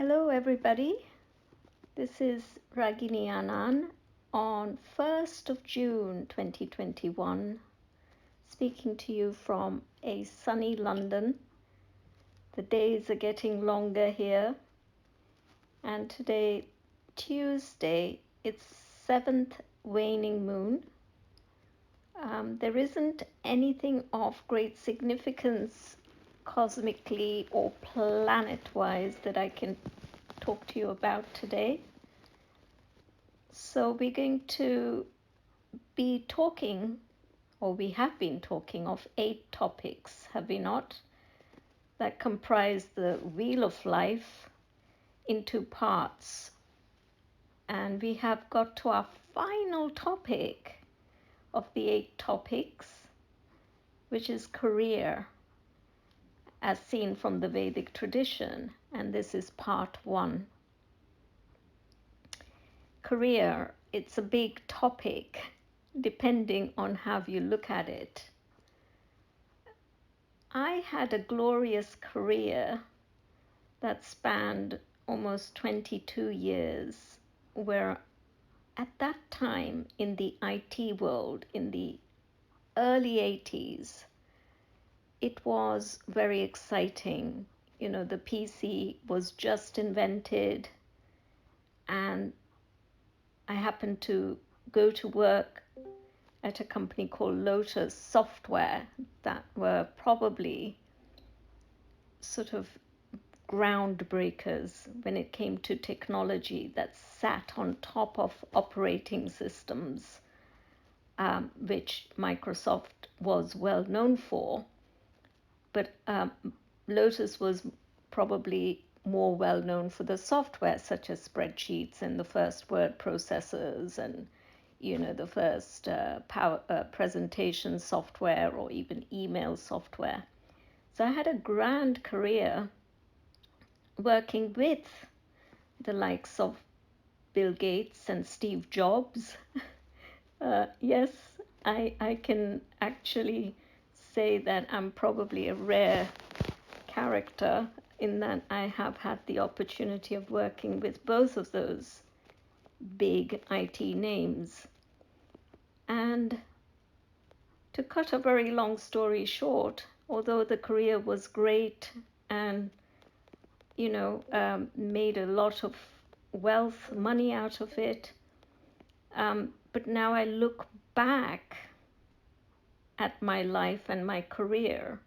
Hello, everybody. This is Ragini Anand on 1st of June 2021, speaking to you from a sunny London. The days are getting longer here, and today, Tuesday, it's 7th waning moon. There isn't anything of great significance cosmically or planet-wise that I can talk to you about today. So we're going to be talking, or we have been talking, of 8 topics, have we not? That comprise the Wheel of Life in 2 parts. And we have got to our final topic of the 8 topics, which is career, as seen from the Vedic tradition. And this is part 1. Career, it's a big topic depending on how you look at it. I had a glorious career that spanned almost 22 years, where at that time in the IT world, in the early 80s, it was very exciting. You know, the PC was just invented, and I happened to go to work at a company called Lotus Software that were probably sort of groundbreakers when it came to technology that sat on top of operating systems, which Microsoft was well known for. But Lotus was probably more well known for the software, such as spreadsheets and the first word processors and the first presentation software or even email software. So I had a grand career working with the likes of Bill Gates and Steve Jobs. Yes, I can actually say that I'm probably a rare character in that I have had the opportunity of working with both of those big IT names. And to cut a very long story short, although the career was great and made a lot of wealth, money out of it, but now I look back at my life and my career,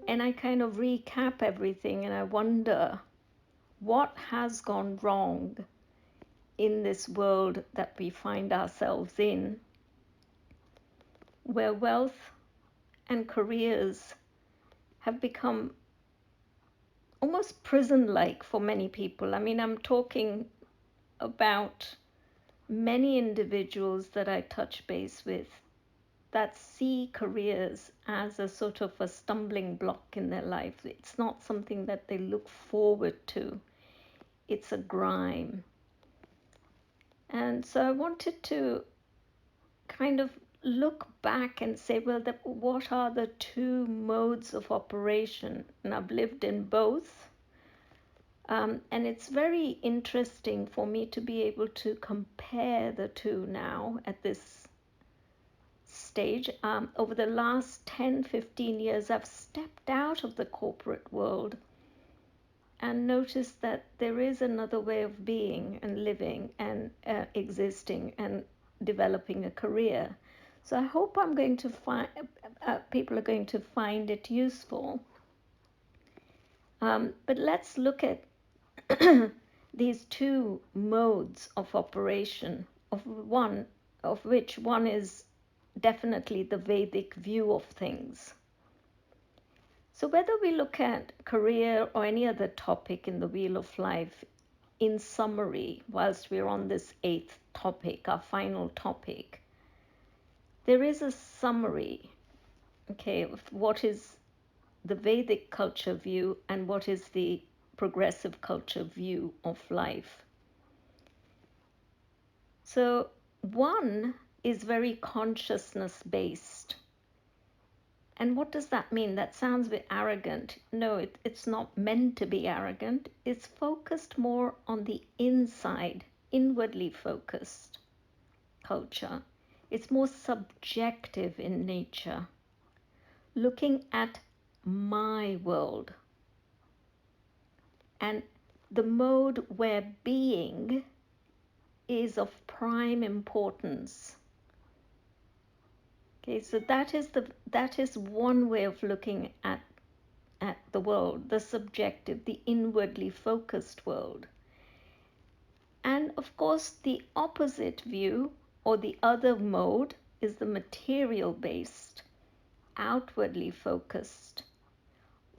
and I kind of recap everything, and I wonder what has gone wrong in this world that we find ourselves in, where wealth and careers have become almost prison-like for many people. I mean, I'm talking about many individuals that I touch base with that see careers as a sort of a stumbling block in their life. It's not something that they look forward to. It's a grime. And so I wanted to kind of look back and say, well, what are the 2 modes of operation? And I've lived in both. And it's very interesting for me to be able to compare the 2 now at this stage. Over the last 10-15 years, I've stepped out of the corporate world and noticed that there is another way of being and living and existing and developing a career. So I hope I'm going to find people are going to find it useful. But let's look at these 2 modes of operation, of which one is definitely the Vedic view of things. So whether we look at career or any other topic in the Wheel of Life, in summary, whilst we're on this 8th topic, our final topic, there is a summary, okay, of what is the Vedic culture view and what is the progressive culture view of life. So one is very consciousness based, And what does that mean? That sounds a bit arrogant. No, it's not meant to be arrogant. It's focused more on the inside, inwardly focused culture. It's more subjective in nature, looking at my world. And the mode where being is of prime importance. Okay, so that is one way of looking at the world, the subjective, the inwardly focused world. And of course, the opposite view or the other mode is the material based, outwardly focused,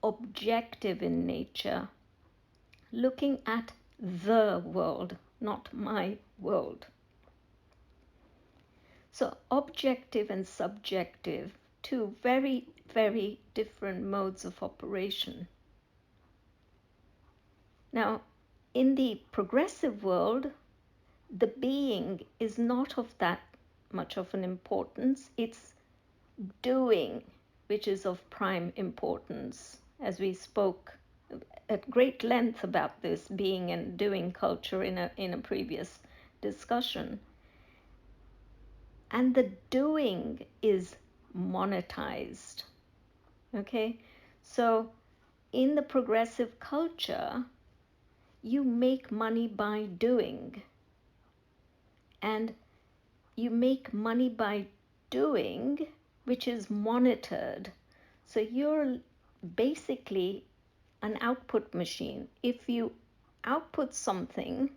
objective in nature, looking at the world, not my world. So objective and subjective, two very, very different modes of operation. Now, in the progressive world, the being is not of that much of an importance. It's doing, which is of prime importance, as we spoke at great length about this being and doing culture in a previous discussion. And the doing is monetized. Okay, so in the progressive culture, you make money by doing, and you make money by doing, which is monitored. So you're basically an output machine. If you output something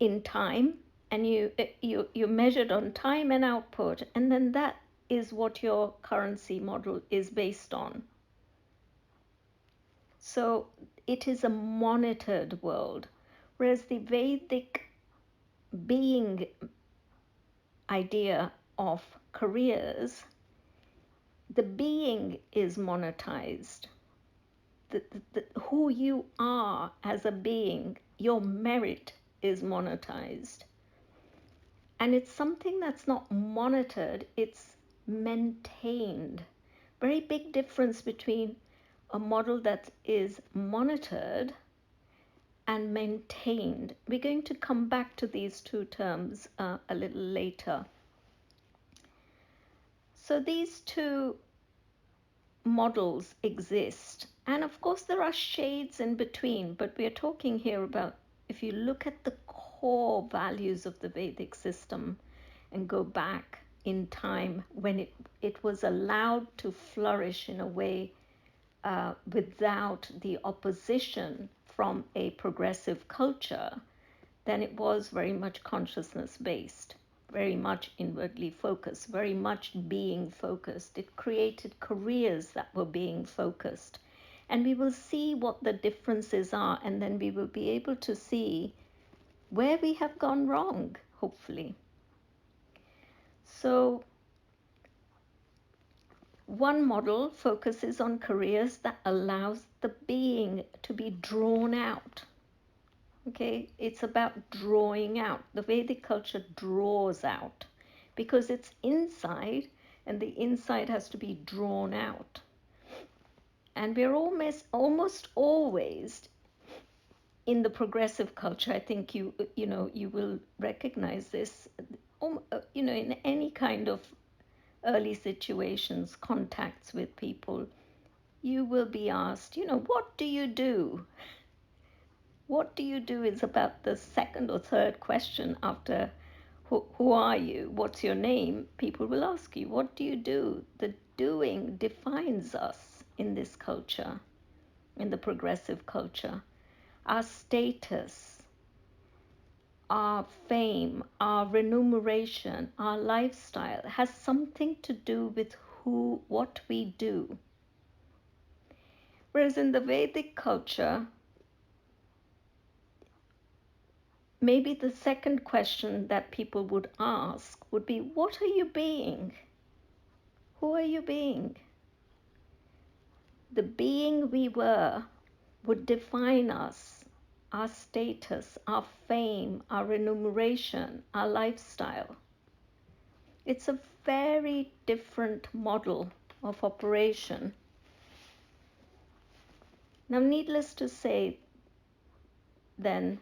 in time, and you measured on time and output, and then that is what your currency model is based on. So it is a monitored world, whereas the Vedic being idea of careers, the being is monetized. Who you are as a being, your merit is monetized. And it's something that's not monitored, it's maintained. Very big difference between a model that is monitored and maintained. We're going to come back to these two terms a little later. So these two models exist, and of course there are shades in between, but we are talking here about, if you look at the core values of the Vedic system and go back in time when it was allowed to flourish in a way without the opposition from a progressive culture, then it was very much consciousness based, very much inwardly focused, very much being focused. It created careers that were being focused. And we will see what the differences are, and then we will be able to see where we have gone wrong, hopefully. So one model focuses on careers that allows the being to be drawn out. Okay, it's about drawing out. The Vedic culture draws out because it's inside, and the inside has to be drawn out. And we're almost always in the progressive culture. I think you will recognize this. In any kind of early situations, contacts with people, you will be asked, what do you do? What do you do is about the second or third question after who are you? What's your name? People will ask you, what do you do? The doing defines us in this culture, in the progressive culture. Our status, our fame, our remuneration, our lifestyle has something to do with what we do. Whereas in the Vedic culture, maybe the second question that people would ask would be, what are you being? Who are you being? The being we were would define us, our status, our fame, our remuneration, our lifestyle. It's a very different model of operation. Now, needless to say, then,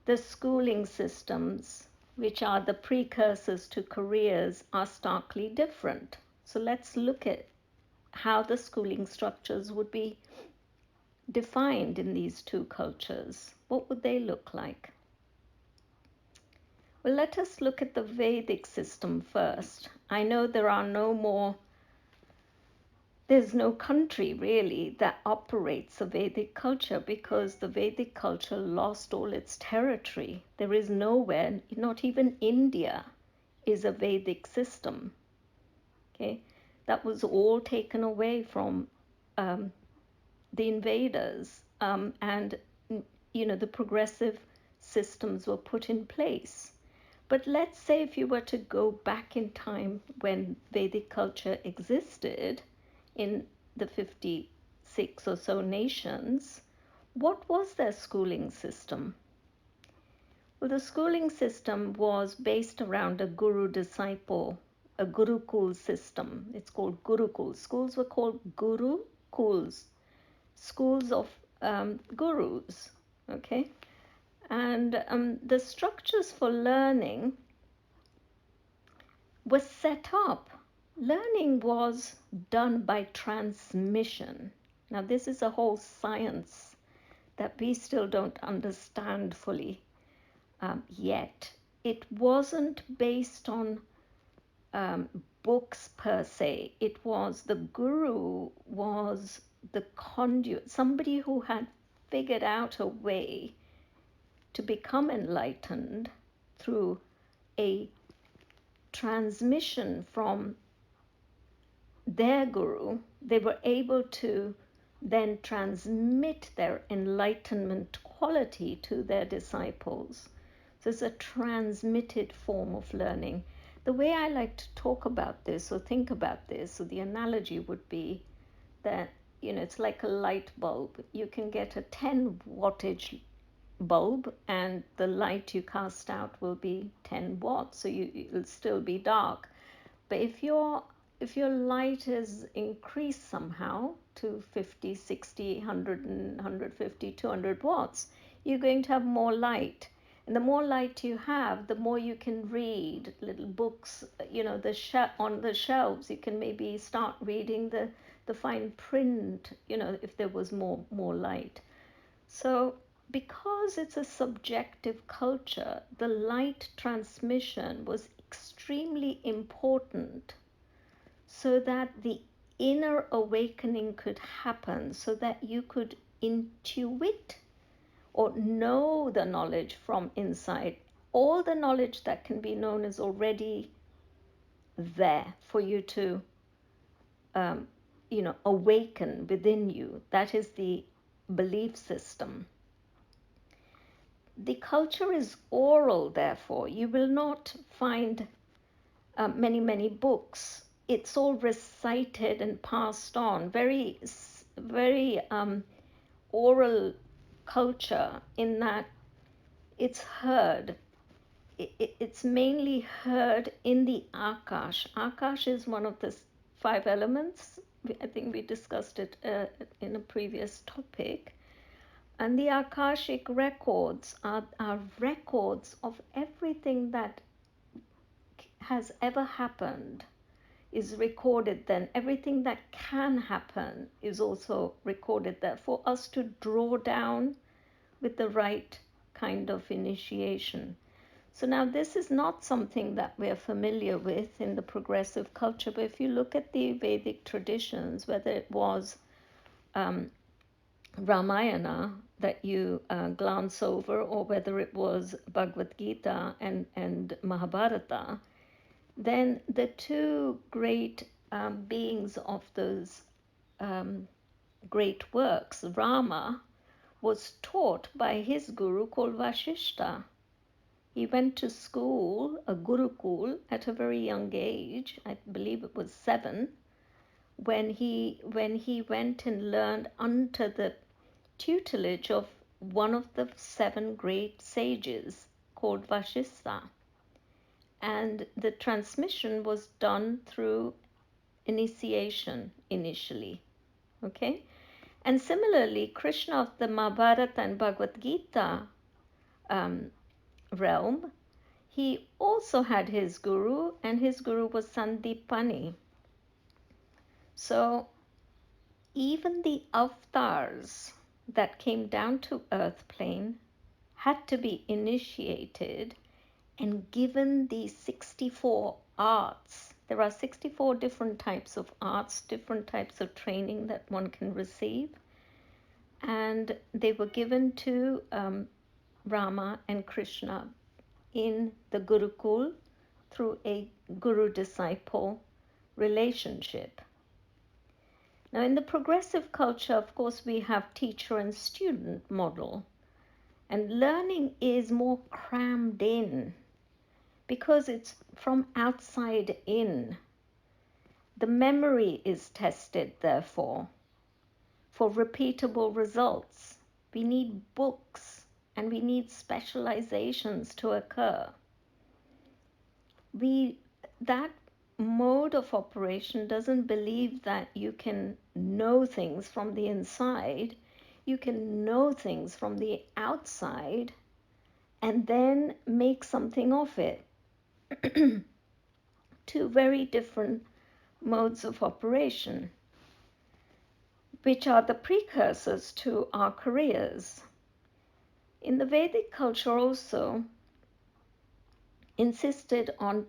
the schooling systems, which are the precursors to careers, are starkly different. So let's look at how the schooling structures would be defined in these two cultures. What would they look like? Well, let us look at the Vedic system first. I know there's no country really that operates a Vedic culture because the Vedic culture lost all its territory. There is nowhere, not even India, is a Vedic system. Okay, that was all taken away from the invaders, and the progressive systems were put in place. But let's say if you were to go back in time when Vedic culture existed in the 56 or so nations, what was their schooling system? Well, the schooling system was based around a guru-disciple, a gurukul system. It's called gurukul. Schools were called gurukuls, schools of gurus, okay? And the structures for learning were set up. Learning was done by transmission. Now, this is a whole science that we still don't understand fully yet. It wasn't based on books per se. It was the guru was the conduit, somebody who had figured out a way to become enlightened through a transmission from their guru. They were able to then transmit their enlightenment quality to their disciples. So it's a transmitted form of learning. The way I like to talk about this or think about this, so the analogy would be that, it's like a light bulb. You can get a 10 wattage bulb and the light you cast out will be 10 watts, so it'll still be dark. But if your light is increased somehow to 50, 60, 100, 150, 200 watts, you're going to have more light. And the more light you have, the more you can read little books, on the shelves. You can maybe start reading the fine print, if there was more light. So because it's a subjective culture, the light transmission was extremely important so that the inner awakening could happen, so that you could intuit or know the knowledge from inside. All the knowledge that can be known is already there for you to awaken within you. That is the belief system. The culture is oral, therefore. You will not find many books. It's all recited and passed on. Very oral culture, in that it's heard. It's mainly heard in the Akash. Akash is one of the 5 elements. I think we discussed it in a previous topic. And the Akashic records are records of everything that has ever happened is recorded then. Everything that can happen is also recorded there for us to draw down with the right kind of initiation. So now this is not something that we're familiar with in the progressive culture, but if you look at the Vedic traditions, whether it was Ramayana that you glance over, or whether it was Bhagavad Gita and Mahabharata, then the two great beings of those great works, Rama was taught by his guru called Vashishta. He went to school, a gurukul, at a very young age. I believe it was 7, when he went and learned under the tutelage of one of the 7 great sages called Vashishta. And the transmission was done through initiation initially. Okay? And similarly, Krishna of the Mahabharata and Bhagavad Gita um, realm, he also had his guru, and his guru was Sandipani. So even the avatars that came down to earth plane had to be initiated and given the 64 arts. There are 64 different types of arts, different types of training that one can receive. And they were given to Rama and Krishna in the Gurukul through a guru-disciple relationship. Now, in the progressive culture, of course, we have teacher and student model, and learning is more crammed in because it's from outside in. The memory is tested, therefore, for repeatable results. We need books and we need specializations to occur. That mode of operation doesn't believe that you can know things from the inside. You can know things from the outside and then make something of it. Two very different modes of operation, which are the precursors to our careers. In the Vedic culture also insisted on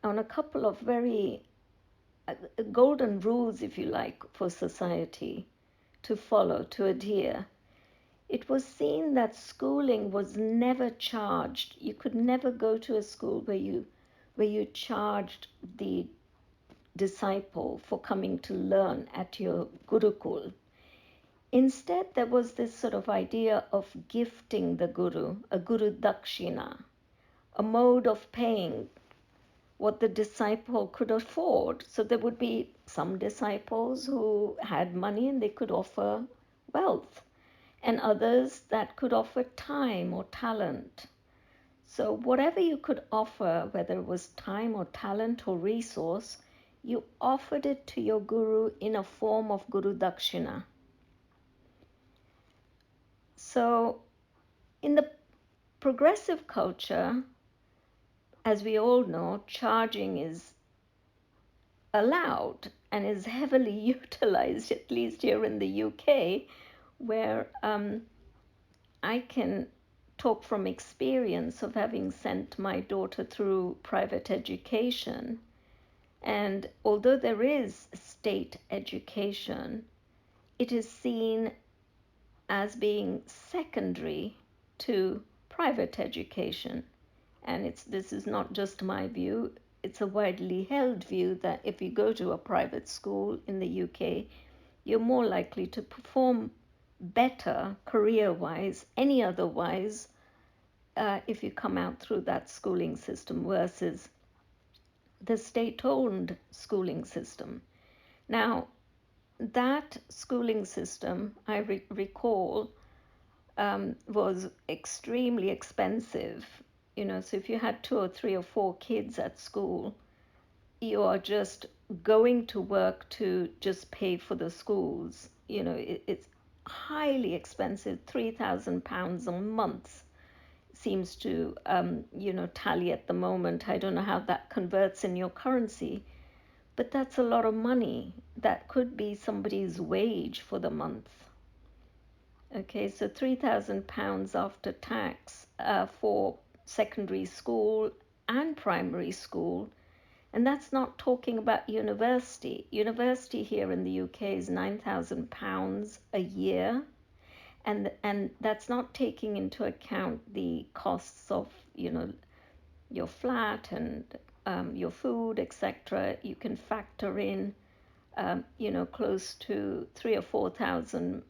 a couple of very golden rules, if you like, for society to follow, to adhere. It was seen that schooling was never charged. You could never go to a school where you charged the disciple for coming to learn at your gurukul. Instead, there was this sort of idea of gifting the guru, a guru dakshina, a mode of paying what the disciple could afford. So there would be some disciples who had money and they could offer wealth, and others that could offer time or talent. So whatever you could offer, whether it was time or talent or resource, you offered it to your guru in a form of guru dakshina. So in the progressive culture, as we all know, charging is allowed and is heavily utilized, at least here in the UK, where I can talk from experience of having sent my daughter through private education. And although there is state education, it is seen as being secondary to private education. And this is not just my view, it's a widely held view that if you go to a private school in the UK, you're more likely to perform better career-wise, any otherwise, if you come out through that schooling system versus the state-owned schooling system. Now, that schooling system, I recall, was extremely expensive. So if you had 2 or 3 or 4 kids at school, you are just going to work to just pay for the schools. It's highly expensive. £3,000 a month seems to, tally at the moment. I don't know how that converts in your currency, but that's a lot of money. That could be somebody's wage for the month. Okay, so £3,000 after tax for secondary school and primary school. And that's not talking about university. University here in the UK is £9,000 a year. And that's not taking into account the costs of, your flat and your food, etc. You can factor in, close to 3,000 or 4,000,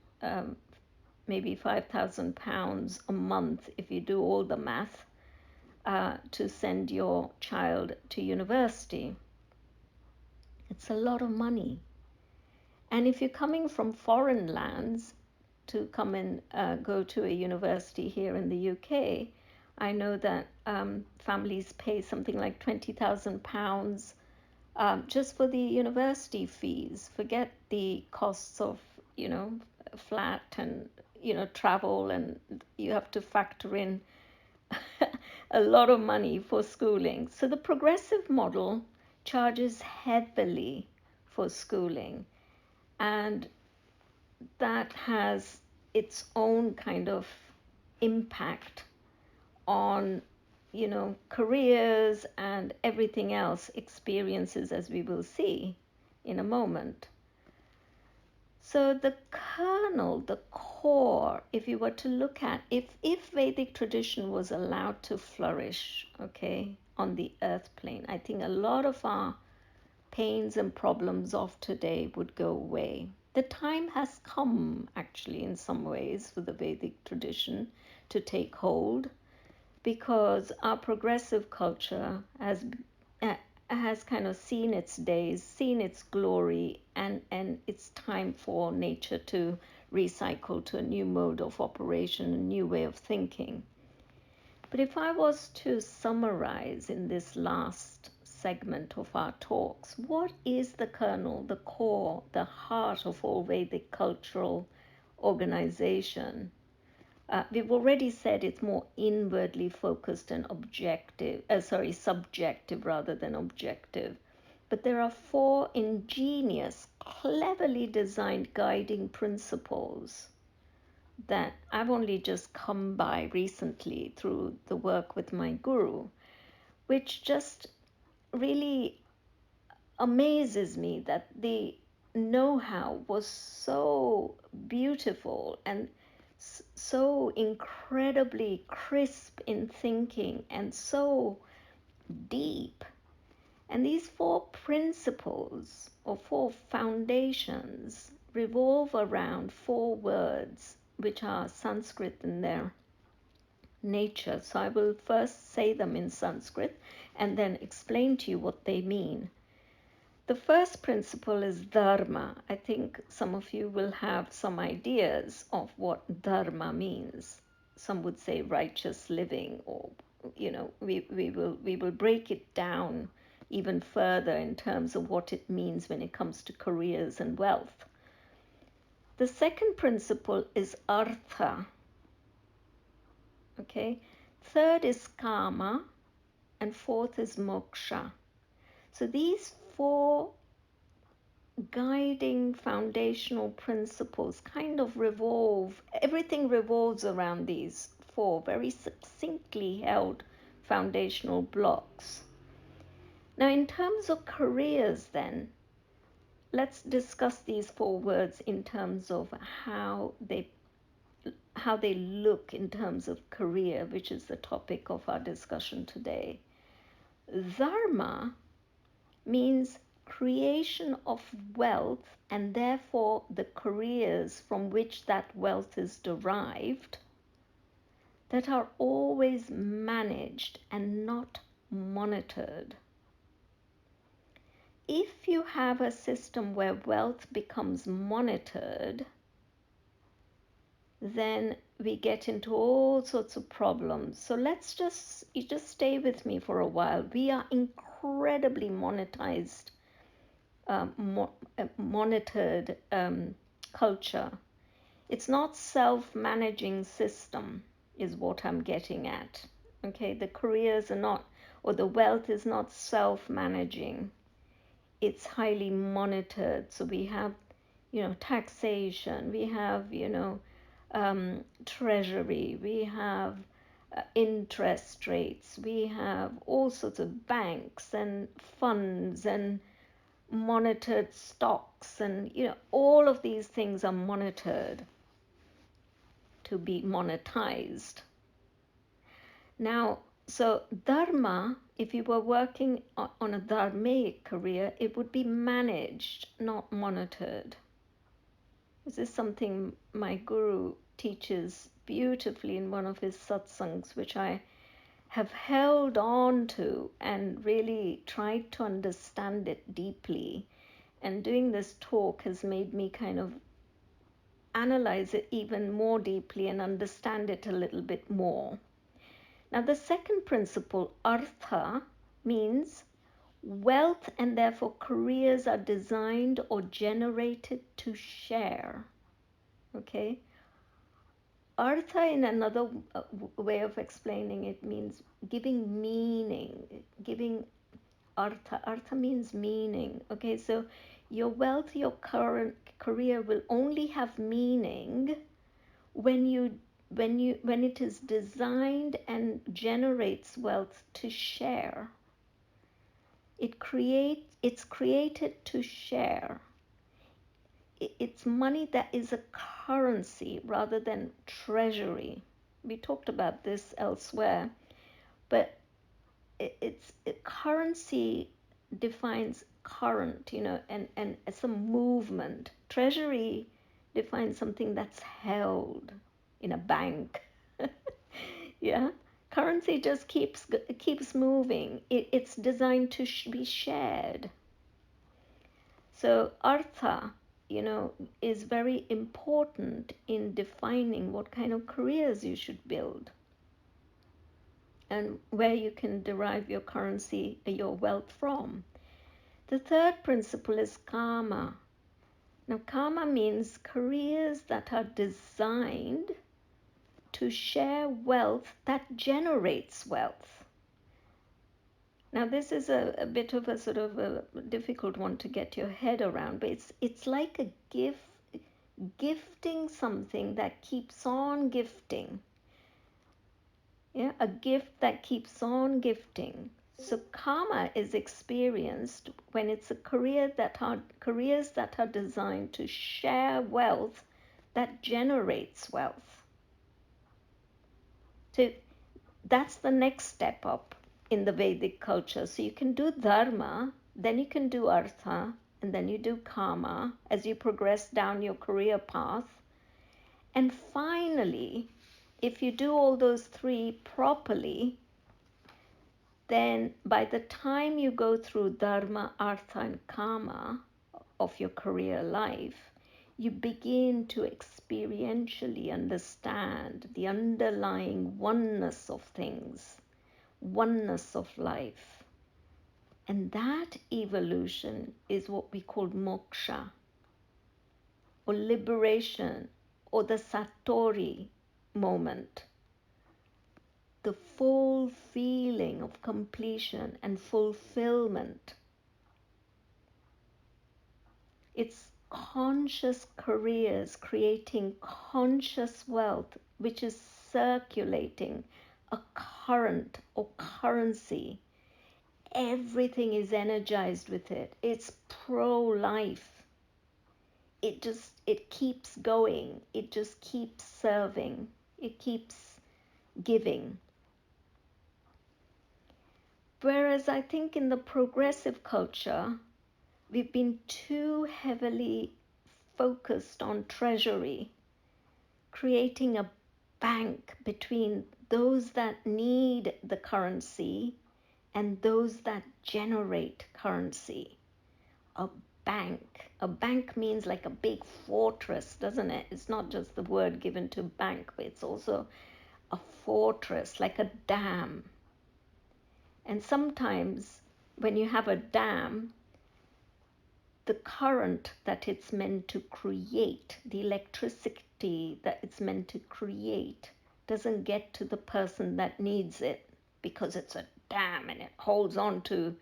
maybe £5,000 a month if you do all the math, to send your child to university. It's a lot of money. And if you're coming from foreign lands to come and go to a university here in the UK, I know that families pay something like £20,000 just for the university fees. Forget the costs of, flat and, travel, and you have to factor in a lot of money for schooling. So the progressive model charges heavily for schooling, and that has its own kind of impact on, careers and everything else, experiences, as we will see in a moment. So the kernel, the core, if you were to look at, if Vedic tradition was allowed to flourish, okay, on the earth plane, I think a lot of our pains and problems of today would go away. The time has come, actually, in some ways, for the Vedic tradition to take hold, because our progressive culture has kind of seen its days, seen its glory, and it's time for nature to recycle to a new mode of operation, a new way of thinking. But if I was to summarize in this last segment of our talks, what is the kernel, the core, the heart of all Vedic cultural organization? We've already said it's more inwardly focused and subjective rather than objective. But there are 4 ingenious, cleverly designed guiding principles that I've only just come by recently through the work with my guru, which just really amazes me that the know-how was so beautiful and so incredibly crisp in thinking and so deep. And these 4 principles or 4 foundations revolve around 4 words which are Sanskrit in their nature. So I will first say them in Sanskrit and then explain to you what they mean. The first principle is dharma. I think some of you will have some ideas of what dharma means. Some would say righteous living, or we will break it down even further in terms of what it means when it comes to careers and wealth. The second principle is artha. Okay? Third is kama, and fourth is moksha. So these 4 guiding foundational principles kind of everything revolves around these 4 very succinctly held foundational blocks. Now, in terms of careers, then, let's discuss these 4 words in terms of how they look in terms of career, which is the topic of our discussion today. Dharma means creation of wealth, and therefore the careers from which that wealth is derived, that are always managed and not monitored. If you have a system where wealth becomes monitored, then we get into all sorts of problems. So you just stay with me for a while. We are incredibly monetized, monitored culture. It's not self-managing system is what I'm getting at. Okay, the careers are not, or the wealth is not self-managing. It's highly monitored. So we have, taxation, we have, treasury, we have interest rates, we have all sorts of banks and funds and monitored stocks, and all of these things are monitored to be monetized. Now, so dharma, if you were working on a dharmic career, it would be managed, not monitored. This is something my guru teaches beautifully in one of his satsangs, which I have held on to and really tried to understand it deeply. And doing this talk has made me kind of analyze it even more deeply and understand it a little bit more. Now, the second principle, artha, means Wealth and therefore careers are designed or generated to share. Okay? Artha, in another way of explaining it, means giving meaning, giving artha. Artha means meaning. Okay, so your wealth, your current career will only have meaning when it is designed and generates wealth to share. It's created to share. It's money that is a currency rather than treasury. We talked about this elsewhere, but it's currency defines current, and it's a movement. Treasury defines something that's held in a bank. Yeah, currency just keeps moving. It's designed to be shared. So artha, is very important in defining what kind of careers you should build and where you can derive your currency, your wealth from. The third principle is karma. Now, karma means careers that are designed to share wealth that generates wealth. Now, this is a bit of a sort of a difficult one to get your head around, but it's like a gifting something that keeps on gifting. Yeah, a gift that keeps on gifting. So karma is experienced when it's careers that are designed to share wealth that generates wealth. So that's the next step up in the Vedic culture. So you can do dharma, then you can do artha, and then you do karma as you progress down your career path. And finally, if you do all those three properly, then by the time you go through dharma, artha, and karma of your career life, you begin to experientially understand the underlying oneness of things, oneness of life. And that evolution is what we call moksha, or liberation, or the satori moment. The full feeling of completion and fulfillment. It's conscious careers creating conscious wealth, which is circulating a current or currency. Everything is energized with it. It's pro-life. It keeps going. It just keeps serving. It keeps giving. Whereas I think in the progressive culture, we've been too heavily focused on treasury, creating a bank between those that need the currency and those that generate currency. A bank. A bank means like a big fortress, doesn't it? It's not just the word given to bank, but it's also a fortress, like a dam. And sometimes when you have a dam, the current that it's meant to create, the electricity that it's meant to create, doesn't get to the person that needs it because it's a dam and it holds on to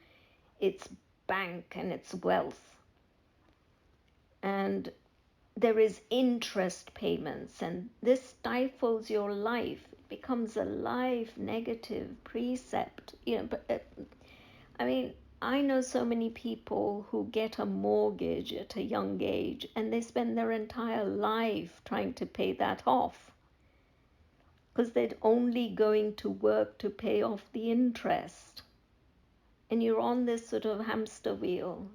its bank and its wealth. And there is interest payments, and this stifles your life. It becomes a life negative precept. But I mean, I know so many people who get a mortgage at a young age and they spend their entire life trying to pay that off because they're only going to work to pay off the interest. And you're on this sort of hamster wheel,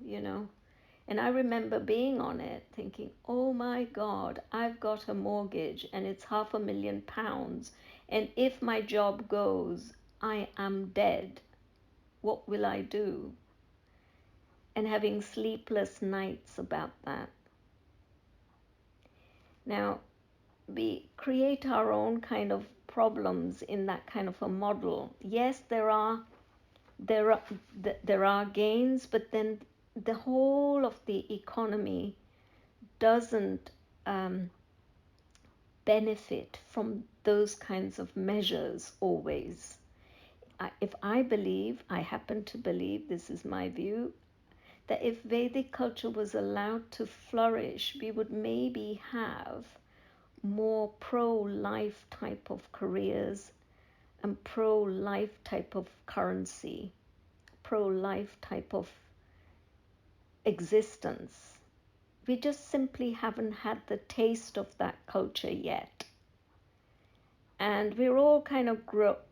And I remember being on it thinking, oh my God, I've got a mortgage and it's £500,000. And if my job goes, I am dead. What will I do? And having sleepless nights about that. Now, we create our own kind of problems in that kind of a model. Yes, there are there are there are gains, but then the whole of the economy doesn't benefit from those kinds of measures always. I happen to believe, this is my view, that if Vedic culture was allowed to flourish, we would maybe have more pro-life type of careers and pro-life type of currency, pro-life type of existence. We just simply haven't had the taste of that culture yet. And we're all kind of groping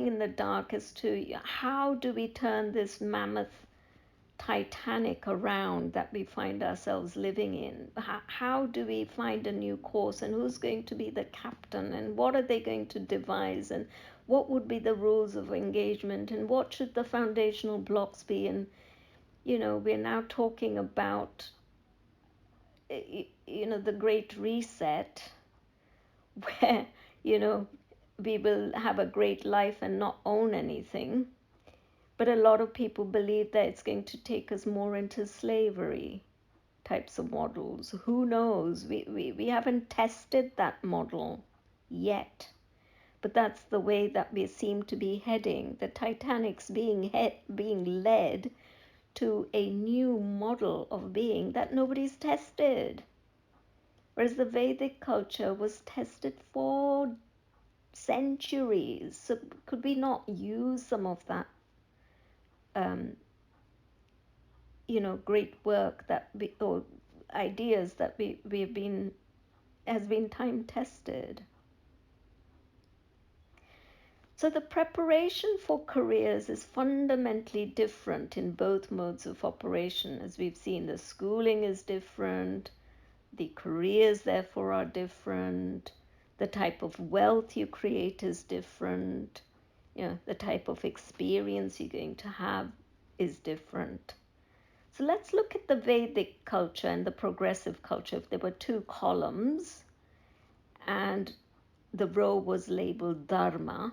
in the dark as to how do we turn this mammoth Titanic around that we find ourselves living in. How do we find a new course, and who's going to be the captain, and what are they going to devise, and what would be the rules of engagement, and what should the foundational blocks be? And we're now talking about the Great Reset, where we will have a great life and not own anything. But a lot of people believe that it's going to take us more into slavery types of models. Who knows? We haven't tested that model yet. But that's the way that we seem to be heading. The Titanic's being led to a new model of being that nobody's tested. Whereas the Vedic culture was tested for centuries. So could we not use some of that great work or ideas that has been time tested? So the preparation for careers is fundamentally different in both modes of operation. As we've seen, the schooling is different, the careers therefore are different, the type of wealth you create is different, the type of experience you're going to have is different. So let's look at the Vedic culture and the progressive culture. If there were two columns and the row was labeled Dharma,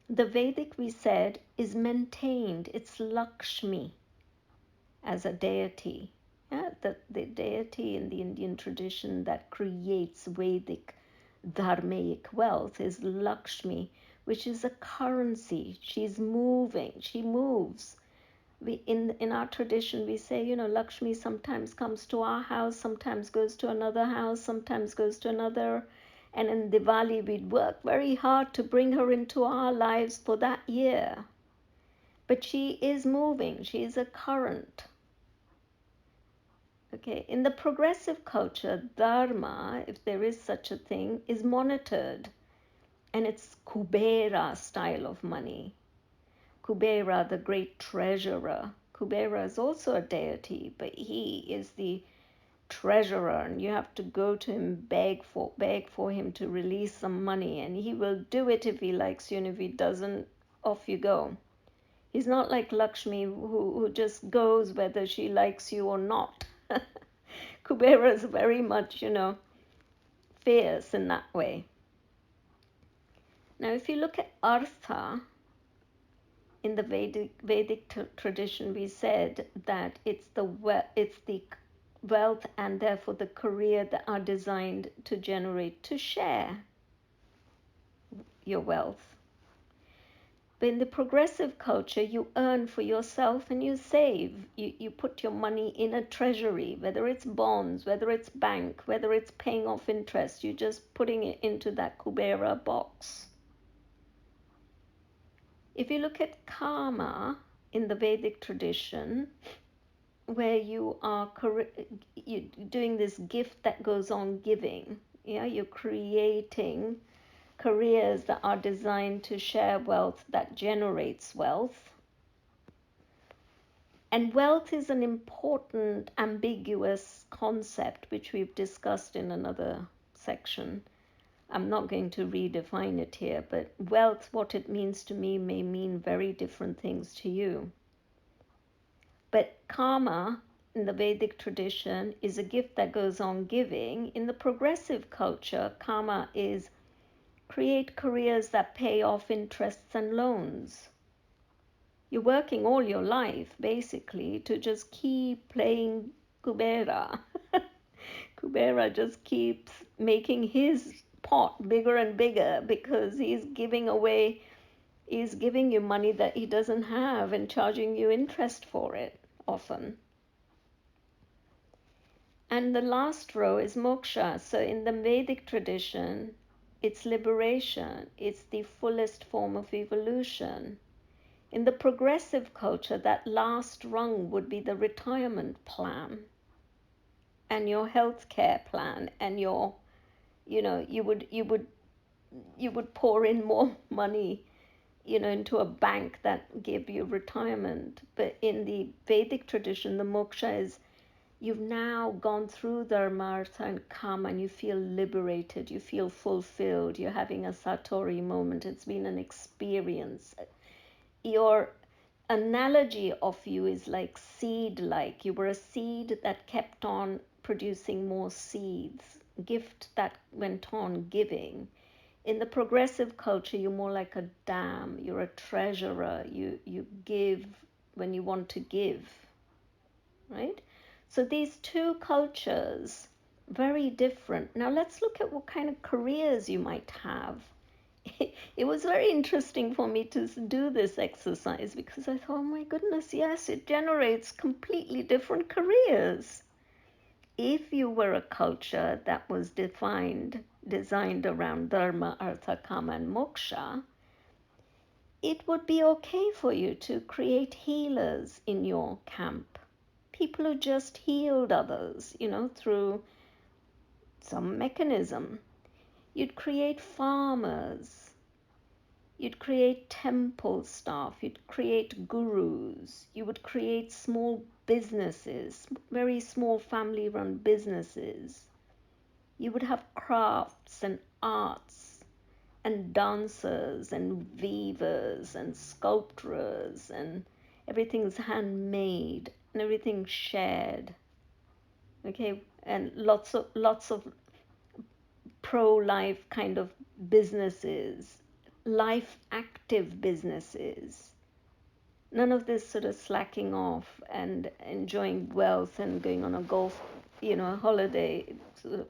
the Vedic, we said, is maintained. It's Lakshmi as a deity. The deity in the Indian tradition that creates Vedic dharmic wealth is Lakshmi, which is a currency. She's moving. She moves. In our tradition, we say, Lakshmi sometimes comes to our house, sometimes goes to another house, sometimes goes to another. And in Diwali, we'd work very hard to bring her into our lives for that year. But she is moving. She is a current. Okay, in the progressive culture, dharma, if there is such a thing, is monitored. And it's Kubera style of money. Kubera, the great treasurer. Kubera is also a deity, but he is the treasurer, and you have to go to him, beg for him to release some money, and he will do it if he likes you, and if he doesn't, off you go. He's not like Lakshmi, who just goes whether she likes you or not. Kubera is very much, fierce in that way. Now, if you look at Artha, in the Vedic tradition, we said that it's the wealth and therefore the career that are designed to share your wealth. But in the progressive culture, you earn for yourself and you save. You put your money in a treasury, whether it's bonds, whether it's bank, whether it's paying off interest, you're just putting it into that Kubera box. If you look at karma in the Vedic tradition, where you are doing this gift that goes on giving, you're creating careers that are designed to share wealth that generates wealth. And wealth is an important ambiguous concept which we've discussed in another section. I'm not going to redefine it here, but wealth, what it means to me, may mean very different things to you. But karma, in the Vedic tradition, is a gift that goes on giving. In the progressive culture, karma is create careers that pay off interests and loans. You're working all your life basically to just keep playing Kubera. Kubera just keeps making his pot bigger and bigger because he's giving you money that he doesn't have and charging you interest for it often. And the last row is moksha. So in the Vedic tradition, it's liberation, it's the fullest form of evolution. In the progressive culture, that last rung would be the retirement plan and your health care plan, and you would pour in more money, into a bank that give you retirement. But in the Vedic tradition, the moksha is you've now gone through dharma, artha, and kama, and you feel liberated, you feel fulfilled, you're having a satori moment. It's been an experience. Your analogy of you is like seed, like you were a seed that kept on producing more seeds, gift that went on giving. In the progressive culture, you're more like a dam, you're a treasurer, you give when you want to give, right? So these two cultures, very different. Now let's look at what kind of careers you might have. It was very interesting for me to do this exercise because I thought, oh my goodness, yes, it generates completely different careers. If you were a culture that was designed around dharma, artha, kama, and moksha, it would be okay for you to create healers in your camp. People who just healed others, through some mechanism. You'd create farmers. You'd create temple staff. You'd create gurus. You would create small businesses, very small family-run businesses. You would have crafts and arts and dancers and weavers and sculptors, and everything's handmade and everything's shared. Okay, and lots of pro-life kind of businesses, life active businesses. None of this sort of slacking off and enjoying wealth and going on a golf, holiday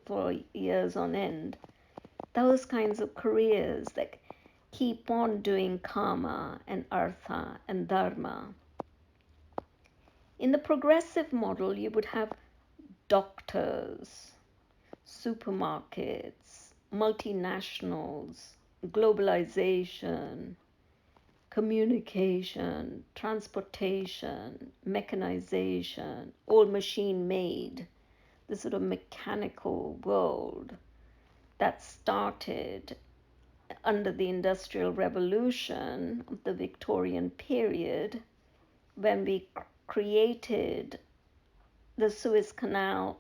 for years on end. Those kinds of careers that keep on doing karma and artha and dharma. In the progressive model, you would have doctors, supermarkets, multinationals, globalization, communication, transportation, mechanization, all machine made, the sort of mechanical world that started under the Industrial Revolution of the Victorian period, when we created the Suez Canal.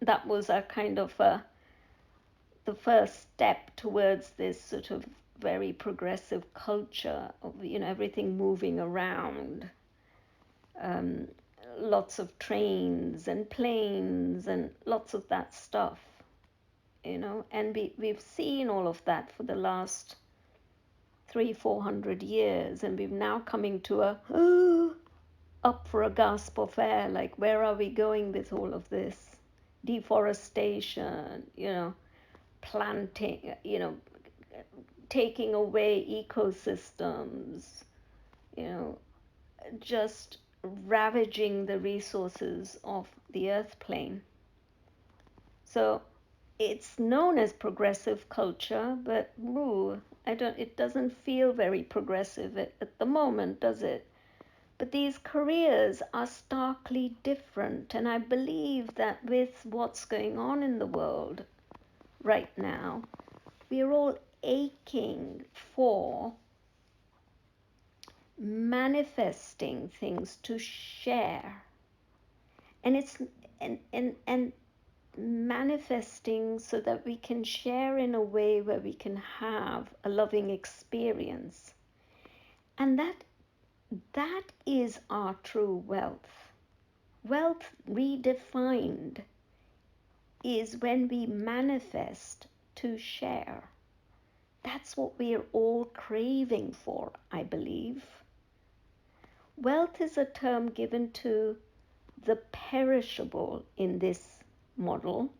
That was a kind of the first step towards this sort of very progressive culture of everything moving around, lots of trains and planes and lots of that stuff, and we've seen all of that for the last 300-400 years, and we've now coming to up for a gasp of air, like where are we going with all of this deforestation, planting, taking away ecosystems, just ravaging the resources of the earth plane. So it's known as progressive culture, but it doesn't feel very progressive at the moment, does it? But these careers are starkly different, and I believe that with what's going on in the world right now, we're all aching for manifesting things to share, and it's and manifesting so that we can share in a way where we can have a loving experience, and that is our true wealth. Wealth redefined is when we manifest to share. That's what we're all craving for, I believe. Wealth is a term given to the perishable in this model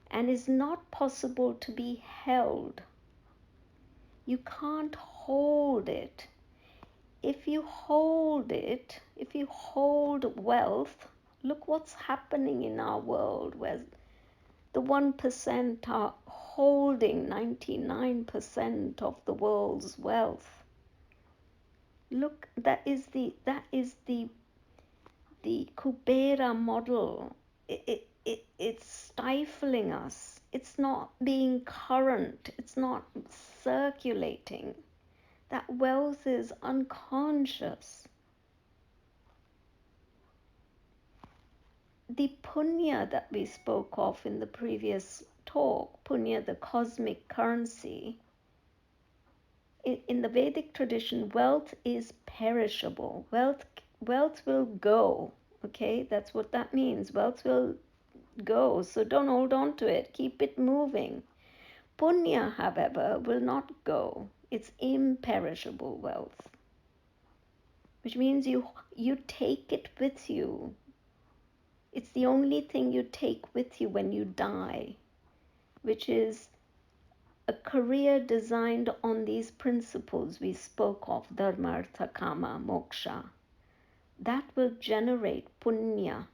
and is not possible to be held. You can't hold it. If you hold it, if you hold wealth, look what's happening in our world where the 1% are holding 99% of the world's wealth. Look, that is the Kubera model. It's stifling us. It's not being current. It's not circulating. That wealth is unconscious. The punya that we spoke of in the previous talk, punya, the cosmic currency, in the Vedic tradition, wealth is perishable. Wealth will go. Okay, that's what that means. Wealth will go. So don't hold on to it. Keep it moving. Punya, however, will not go. It's imperishable wealth, which means you take it with you. It's the only thing you take with you when you die, which is a career designed on these principles we spoke of, dharma, artha, kama, moksha. That will generate punya,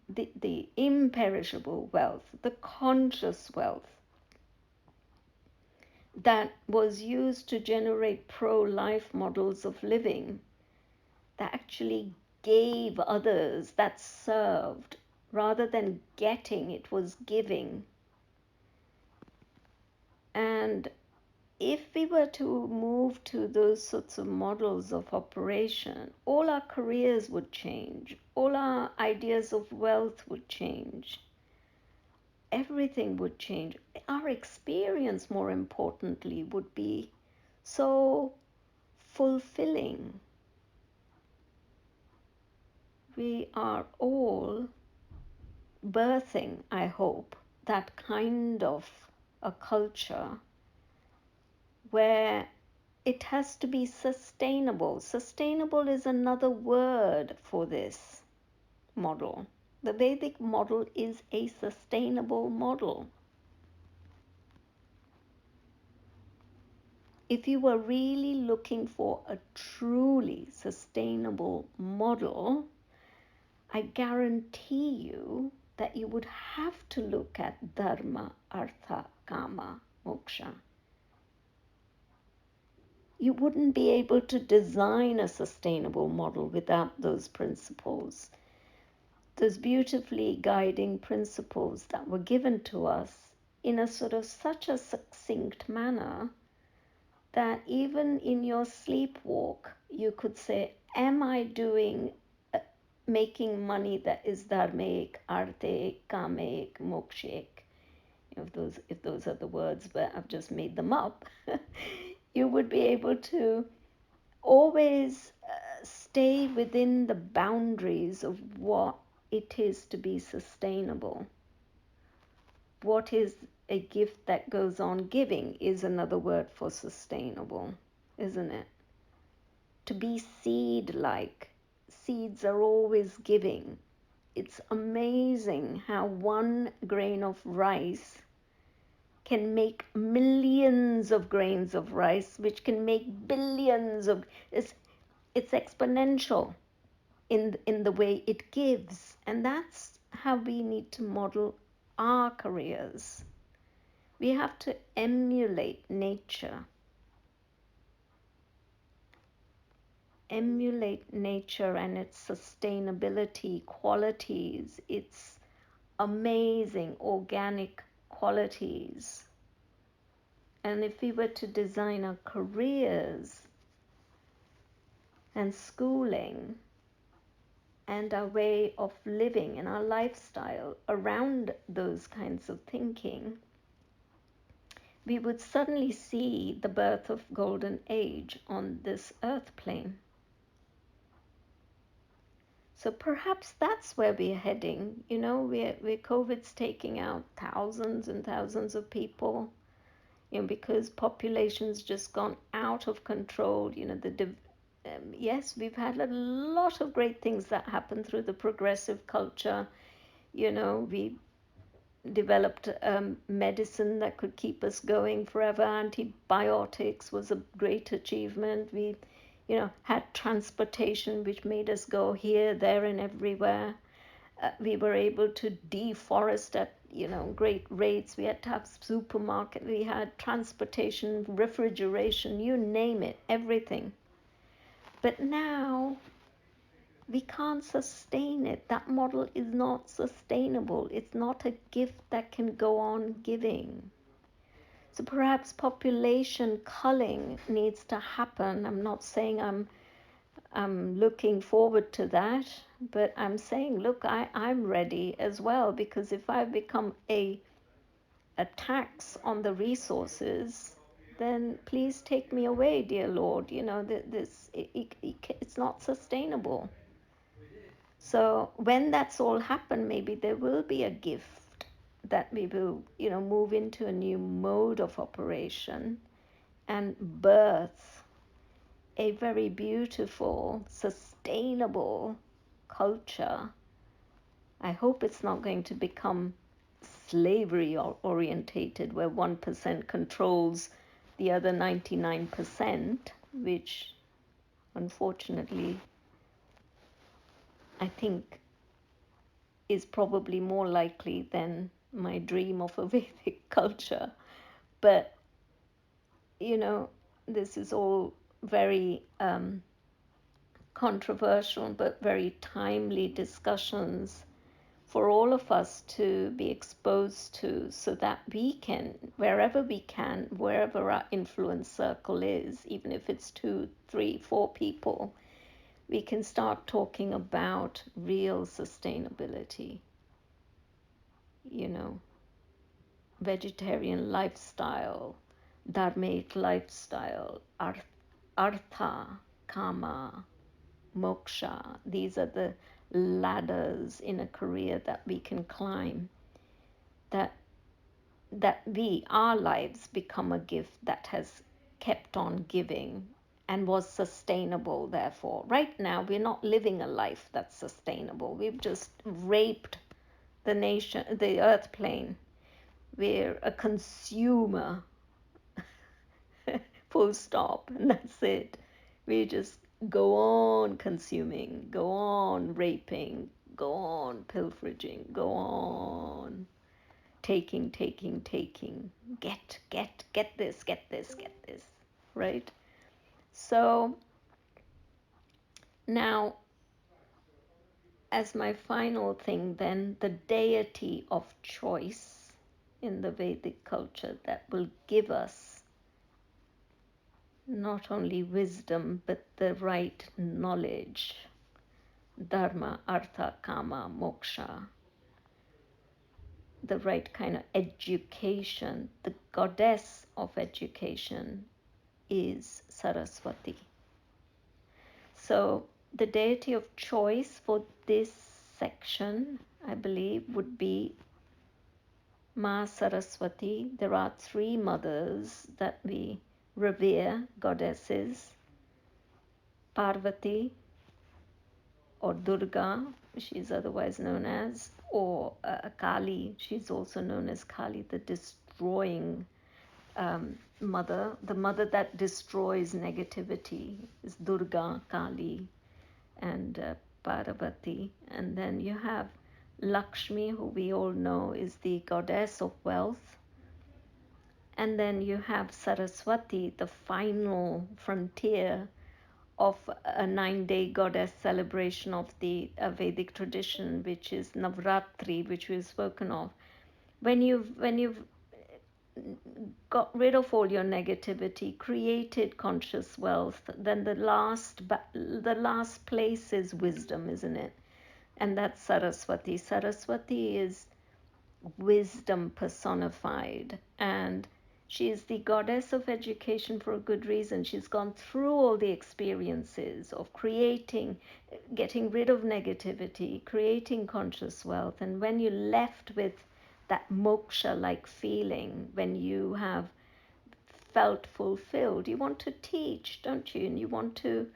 the imperishable wealth, the conscious wealth that was used to generate pro-life models of living, that actually gave others, that served. Rather than getting, it was giving. And if we were to move to those sorts of models of operation, all our careers would change, all our ideas of wealth would change, everything would change. Our experience, more importantly, would be so fulfilling. We are all birthing, I hope, that kind of a culture where it has to be sustainable. Sustainable is another word for this model. The Vedic model is a sustainable model. If you were really looking for a truly sustainable model, I guarantee you that you would have to look at dharma, artha, kama, moksha. You wouldn't be able to design a sustainable model without those principles, those beautifully guiding principles that were given to us in a sort of such a succinct manner that even in your sleepwalk, you could say, am I making money that is dharmic, arthic, kamic, mokshic? If those are the words, but I've just made them up. You would be able to always stay within the boundaries of what it is to be sustainable. What is a gift that goes on giving is another word for sustainable, isn't it? To be seed-like. Seeds are always giving. It's amazing how one grain of rice can make millions of grains of rice, which can make billions of... It's exponential in the way it gives. And that's how we need to model our careers. We have to emulate nature. Emulate nature and its sustainability qualities, its amazing organic qualities. And if we were to design our careers and schooling and our way of living and our lifestyle around those kinds of thinking, we would suddenly see the birth of golden age on this earth plane. So perhaps that's where we're heading. You know, we're COVID's taking out thousands and thousands of people, you know, because population's just gone out of control. You know, yes, we've had a lot of great things that happened through the progressive culture. We developed medicine that could keep us going forever. Antibiotics was a great achievement. We, had transportation which made us go here, there, and everywhere. We were able to deforest at great rates. We had to have supermarket. We had transportation, refrigeration, you name it, everything. But now we can't sustain it. That model is not sustainable. It's not a gift that can go on giving. So perhaps population culling needs to happen. I'm not saying I'm looking forward to that, but I'm saying, look, I'm ready as well, because if I become a tax on the resources, then please take me away, dear Lord. It's not sustainable. So when that's all happened, maybe there will be a gift that we will, move into a new mode of operation and birth a very beautiful, sustainable culture. I hope it's not going to become slavery orientated, where 1% controls the other 99%, which unfortunately I think is probably more likely than my dream of a Vedic culture. But, this is all very controversial but very timely discussions for all of us to be exposed to, so that we can, wherever our influence circle is, even if it's 2, 3, 4 people, we can start talking about real sustainability. Vegetarian lifestyle, dharmic lifestyle, artha, kama, moksha. These are the ladders in a career that we can climb, that our lives become a gift that has kept on giving and was sustainable. Therefore, right now we're not living a life that's sustainable. We've just raped the earth plane. We're a consumer, full stop, and that's it. We just go on consuming, go on raping, go on pilfering, go on taking, get this, right? So now, as my final thing, then, the deity of choice in the Vedic culture that will give us not only wisdom but the right knowledge, dharma, artha, kama, moksha, the right kind of education. The goddess of education is Saraswati. So the deity of choice for this section, I believe, would be Ma Saraswati. There are 3 mothers that we revere, goddesses: Parvati, or Durga, she is otherwise known as, or Kali. She's also known as Kali, the destroying mother. The mother that destroys negativity is Durga, Kali, and Parvati. And then you have Lakshmi, who we all know is the goddess of wealth. And then you have Saraswati, the final frontier of a 9-day goddess celebration of the Vedic tradition, which is Navratri, which we've spoken of. When you've got rid of all your negativity, created conscious wealth, then the last place is wisdom, isn't it? And that's Saraswati. Saraswati is wisdom personified, and she is the goddess of education for a good reason. She's gone through all the experiences of getting rid of negativity, creating conscious wealth. And when you're left with that moksha-like feeling, when you have felt fulfilled, you want to teach, don't you? And you want to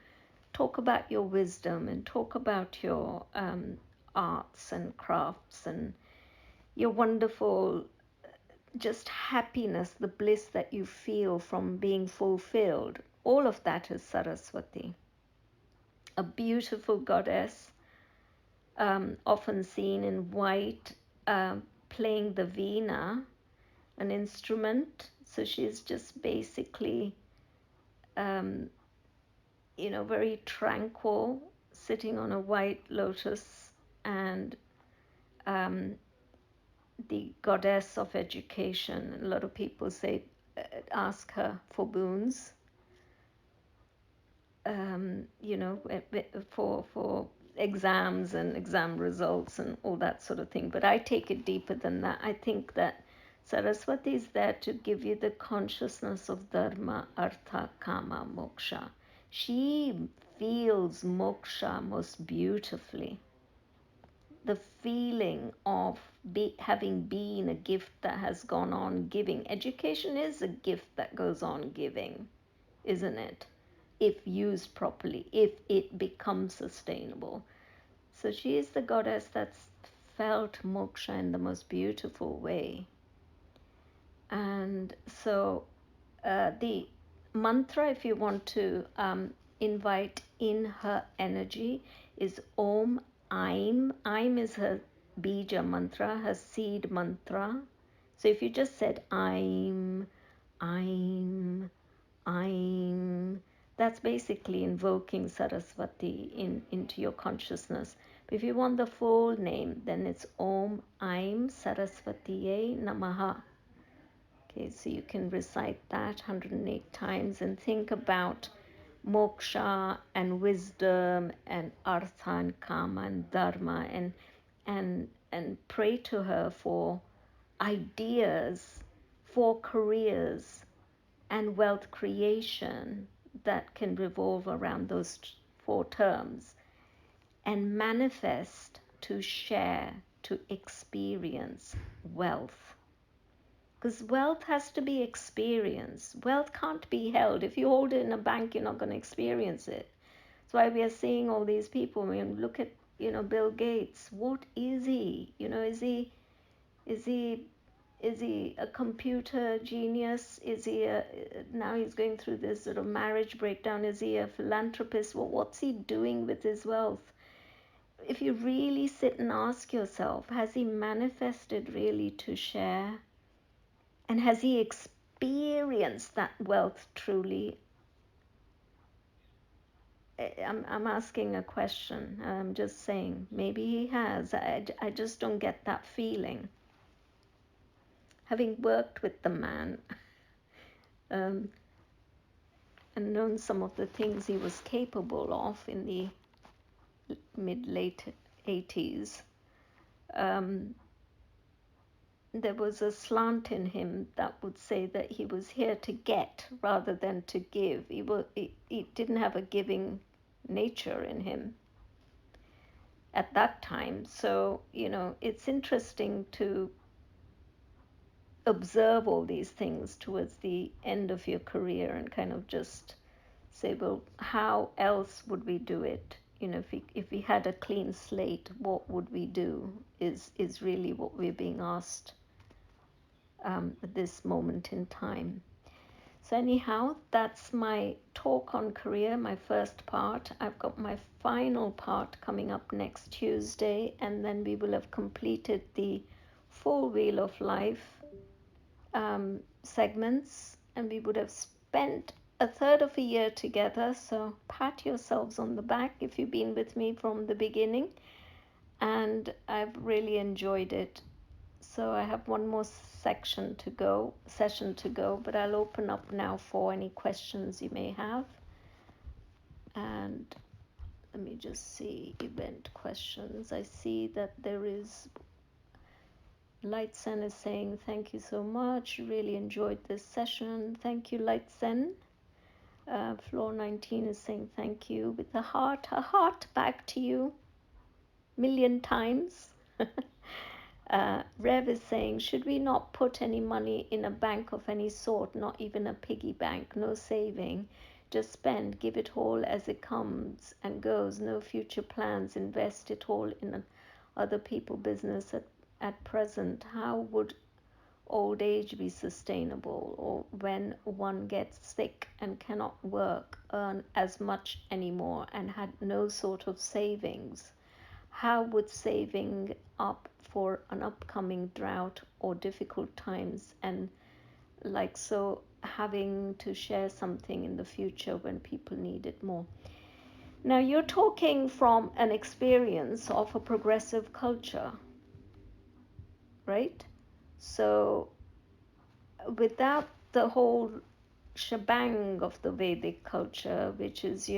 talk about your wisdom and talk about your arts and crafts and your wonderful just happiness, the bliss that you feel from being fulfilled. All of that is Saraswati, a beautiful goddess, often seen in white, playing the veena, an instrument. So she's just basically, very tranquil, sitting on a white lotus, and the goddess of education. A lot of people ask her for boons, for exams and exam results and all that sort of thing. But I take it deeper than that. I think that Saraswati is there to give you the consciousness of dharma, artha, kama, moksha. She feels moksha most beautifully. The feeling of having been a gift that has gone on giving. Education is a gift that goes on giving, isn't it? If used properly, if it becomes sustainable. So she is the goddess that's felt moksha in the most beautiful way. And so the mantra, if you want to invite in her energy, is Om Aim. Aim is her bija mantra, her seed mantra. So if you just said Aim, Aim, Aim, that's basically invoking Saraswati into your consciousness. But if you want the full name, then it's Om Aim Saraswatiye Namaha. Okay, so you can recite that 108 times and think about moksha and wisdom and artha and kama and dharma, and pray to her for ideas, for careers and wealth creation that can revolve around those four terms, and manifest to share, to experience wealth. Because wealth has to be experienced. Wealth can't be held. If you hold it in a bank, you're not going to experience it. That's why we are seeing all these people. I mean, look at, Bill Gates. What is he? Is he a computer genius? Is he now he's going through this sort of marriage breakdown? Is he a philanthropist? Well, what's he doing with his wealth? If you really sit and ask yourself, has he manifested really to share? And has he experienced that wealth truly? I'm asking a question. I'm just saying, maybe he has. I just don't get that feeling. Having worked with the man and known some of the things he was capable of in the mid-late 80s, there was a slant in him that would say that he was here to get rather than to give. He didn't have a giving nature in him at that time. So, it's interesting to observe all these things towards the end of your career and kind of just say, well, how else would we do it? If we had a clean slate, what would we do is really what we're being asked at this moment in time. So anyhow, that's my talk on career, my first part. I've got my final part coming up next Tuesday, and then we will have completed the full Wheel of Life segments, and we would have spent a third of a year together. So pat yourselves on the back if you've been with me from the beginning, and I've really enjoyed it. So I have one more session to go, but I'll open up now for any questions you may have. And let me just see event questions. I see that there is Lightsen is saying thank you so much. Really enjoyed this session. Thank you, Lightsen. Floor 19 is saying thank you with a heart back to you, million times. Rev is saying, should we not put any money in a bank of any sort, not even a piggy bank, no saving? just spend, give it all as it comes and goes, no future plans, invest it all in other people business at present, how would old age be sustainable? Or when one gets sick and cannot work, earn as much anymore, and had no sort of savings, how would saving up for an upcoming drought or difficult times, and like so having to share something in the future when people need it more? Now you're talking from an experience of a progressive culture, right? So without the whole shebang of the Vedic culture, which is,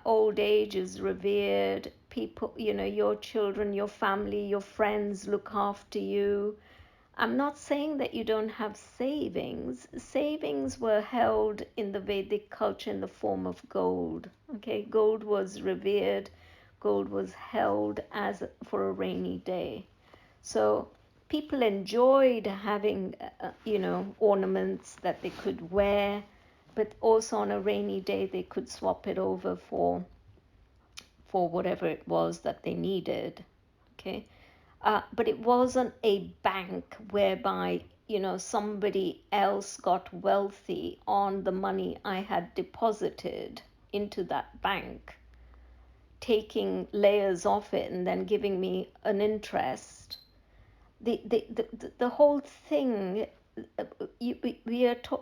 old age is revered, people, your children, your family, your friends look after you. I'm not saying that you don't have savings. Savings were held in the Vedic culture in the form of gold. Okay, gold was revered, gold was held as for a rainy day. So people enjoyed having, ornaments that they could wear, but also on a rainy day they could swap it over for whatever it was that they needed. Okay, but it wasn't a bank whereby somebody else got wealthy on the money I had deposited into that bank, taking layers off it and then giving me an interest. The whole thing,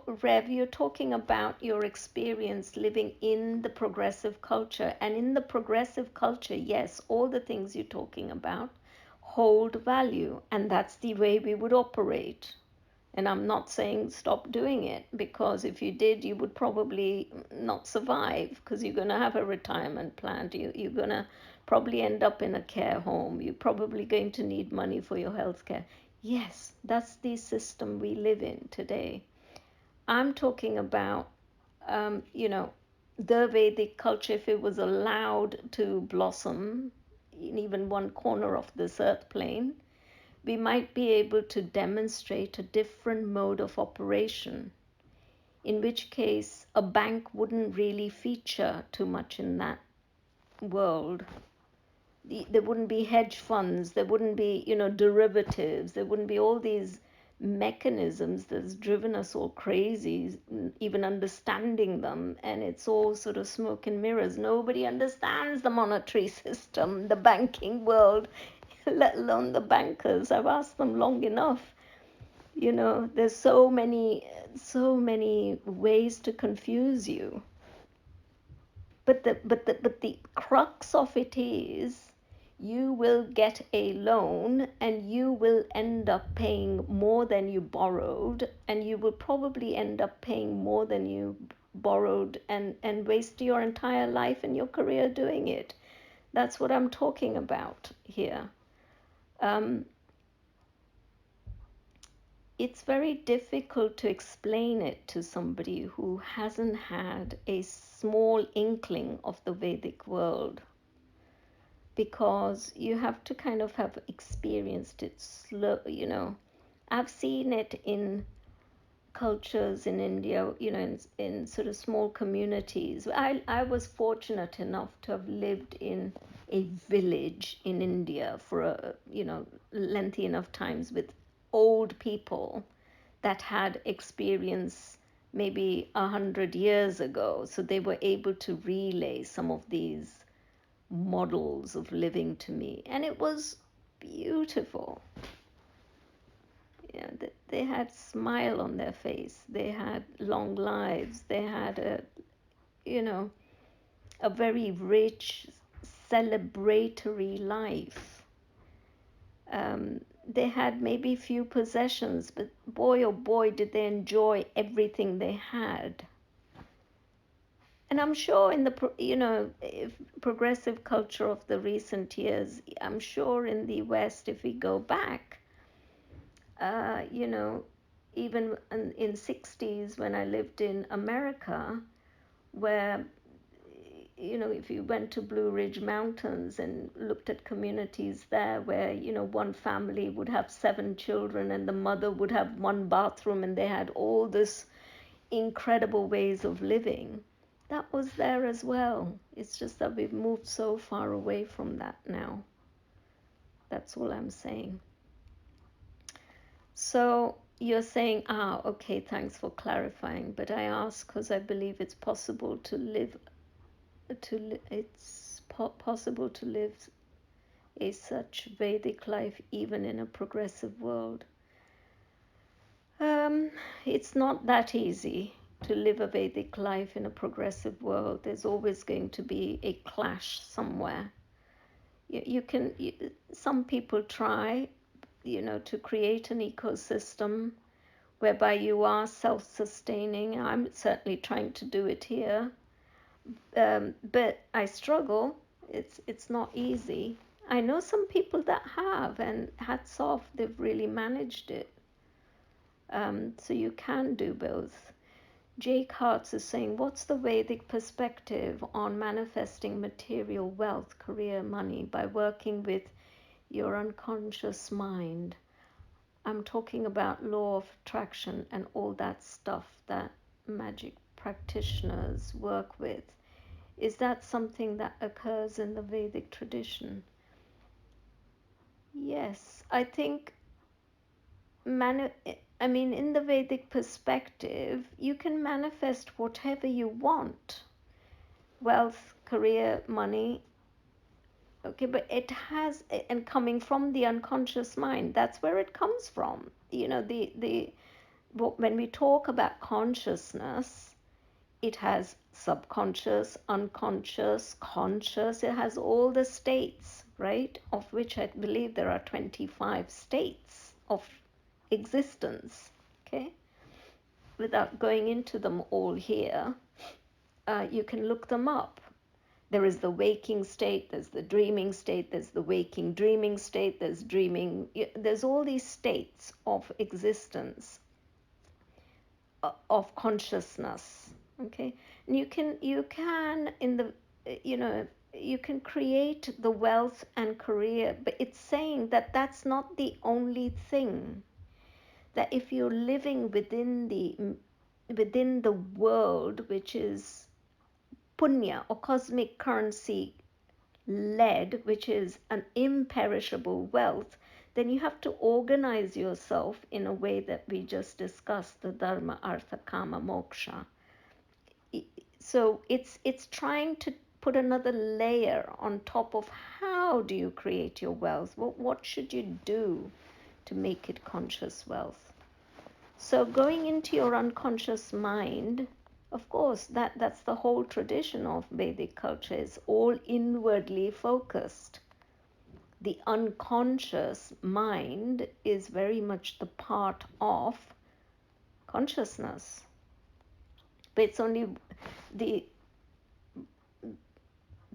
Rev, you're talking about your experience living in the progressive culture. And in the progressive culture, yes, all the things you're talking about hold value. And that's the way we would operate. And I'm not saying stop doing it, because if you did, you would probably not survive, because you're going to have a retirement plan. You're going to probably end up in a care home. You're probably going to need money for your health care. Yes, that's the system we live in today. I'm talking about, the Vedic culture, if it was allowed to blossom in even one corner of this earth plane, we might be able to demonstrate a different mode of operation, in which case a bank wouldn't really feature too much in that world. There wouldn't be hedge funds, there wouldn't be, derivatives, there wouldn't be all these mechanisms that's driven us all crazy, even understanding them. And it's all sort of smoke and mirrors. Nobody understands the monetary system, the banking world, let alone the bankers. I've asked them long enough. There's so many ways to confuse you. But the crux of it is, you will get a loan and you will end up paying more than you borrowed, and you will probably end up paying more than you borrowed, and waste your entire life and your career doing it. That's what I'm talking about here. It's very difficult to explain it to somebody who hasn't had a small inkling of the Vedic world, because you have to kind of have experienced it slow. I've seen it in cultures in India, in sort of small communities. I was fortunate enough to have lived in a village in India for lengthy enough times, with old people that had experience maybe 100 years ago. So they were able to relay some of these models of living to me, and it was beautiful. They had smile on their face, they had long lives, they had a very rich celebratory life. They had maybe few possessions, but boy, oh boy, did they enjoy everything they had. And I'm sure in the progressive culture of the recent years, I'm sure in the West, if we go back, even in 60s when I lived in America, where if you went to Blue Ridge Mountains and looked at communities there where one family would have 7 children and the mother would have one bathroom, and they had all this incredible ways of living, that was there as well. It's just that we've moved so far away from that now. That's all I'm saying. So you're saying, okay, thanks for clarifying. But I ask because I believe it's possible to live, possible to live a such Vedic life even in a progressive world. It's not that easy to live a Vedic life in a progressive world. There's always going to be a clash somewhere. Some people try, to create an ecosystem whereby you are self-sustaining. I'm certainly trying to do it here, but I struggle. It's not easy. I know some people that have, and hats off, they've really managed it. So you can do both. Jake Hartz is saying, what's the Vedic perspective on manifesting material wealth, career, money by working with your unconscious mind? I'm talking about law of attraction and all that stuff that magic practitioners work with. Is that something that occurs in the Vedic tradition? Yes, I think in the Vedic perspective, you can manifest whatever you want. Wealth, career, money. Okay, but it has, and coming from the unconscious mind, that's where it comes from. When we talk about consciousness, it has subconscious, unconscious, conscious. It has all the states, right? Of which I believe there are 25 states of existence, okay? Without going into them all here, you can look them up. There is the waking state, there's the dreaming state, there's the waking dreaming state, there's all these states of existence, of consciousness, okay? And you can create the wealth and career, but it's saying that that's not the only thing. That if you're living within the world, which is punya or cosmic currency led, which is an imperishable wealth, then you have to organize yourself in a way that we just discussed, the dharma, artha, kama, moksha. So it's trying to put another layer on top of how do you create your wealth? What should you do to make it conscious wealth? So going into your unconscious mind, of course, that's the whole tradition of Vedic culture, is all inwardly focused. The unconscious mind is very much the part of consciousness. But it's only the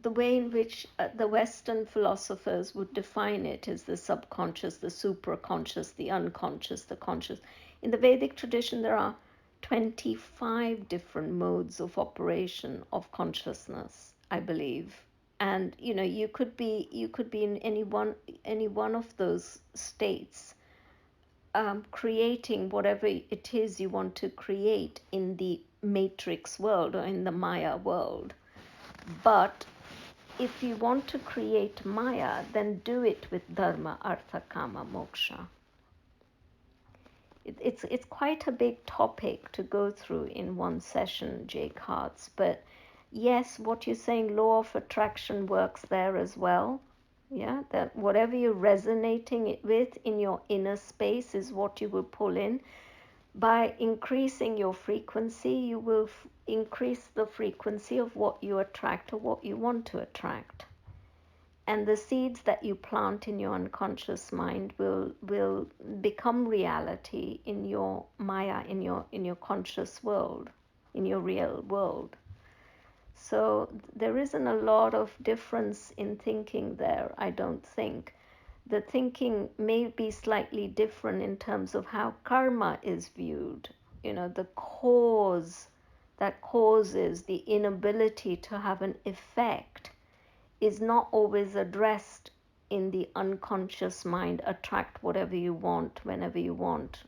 way in which the Western philosophers would define it is the subconscious, the supraconscious, the unconscious, the conscious. In the Vedic tradition, there are 25 different modes of operation of consciousness, I believe. And you could be in any one of those states, creating whatever it is you want to create in the matrix world or in the Maya world. But if you want to create Maya, then do it with dharma, artha, kama, moksha. It's quite a big topic to go through in one session, Jake Hartz. But yes, what you're saying, law of attraction works there as well. Yeah, that whatever you're resonating it with in your inner space is what you will pull in. By increasing your frequency, you will increase the frequency of what you attract or what you want to attract. And the seeds that you plant in your unconscious mind will become reality in your Maya, in your conscious world, in your real world. So there isn't a lot of difference in thinking there, I don't think. The thinking may be slightly different in terms of how karma is viewed. The cause that causes the inability to have an effect is not always addressed in the unconscious mind. Attract whatever you want, whenever you want.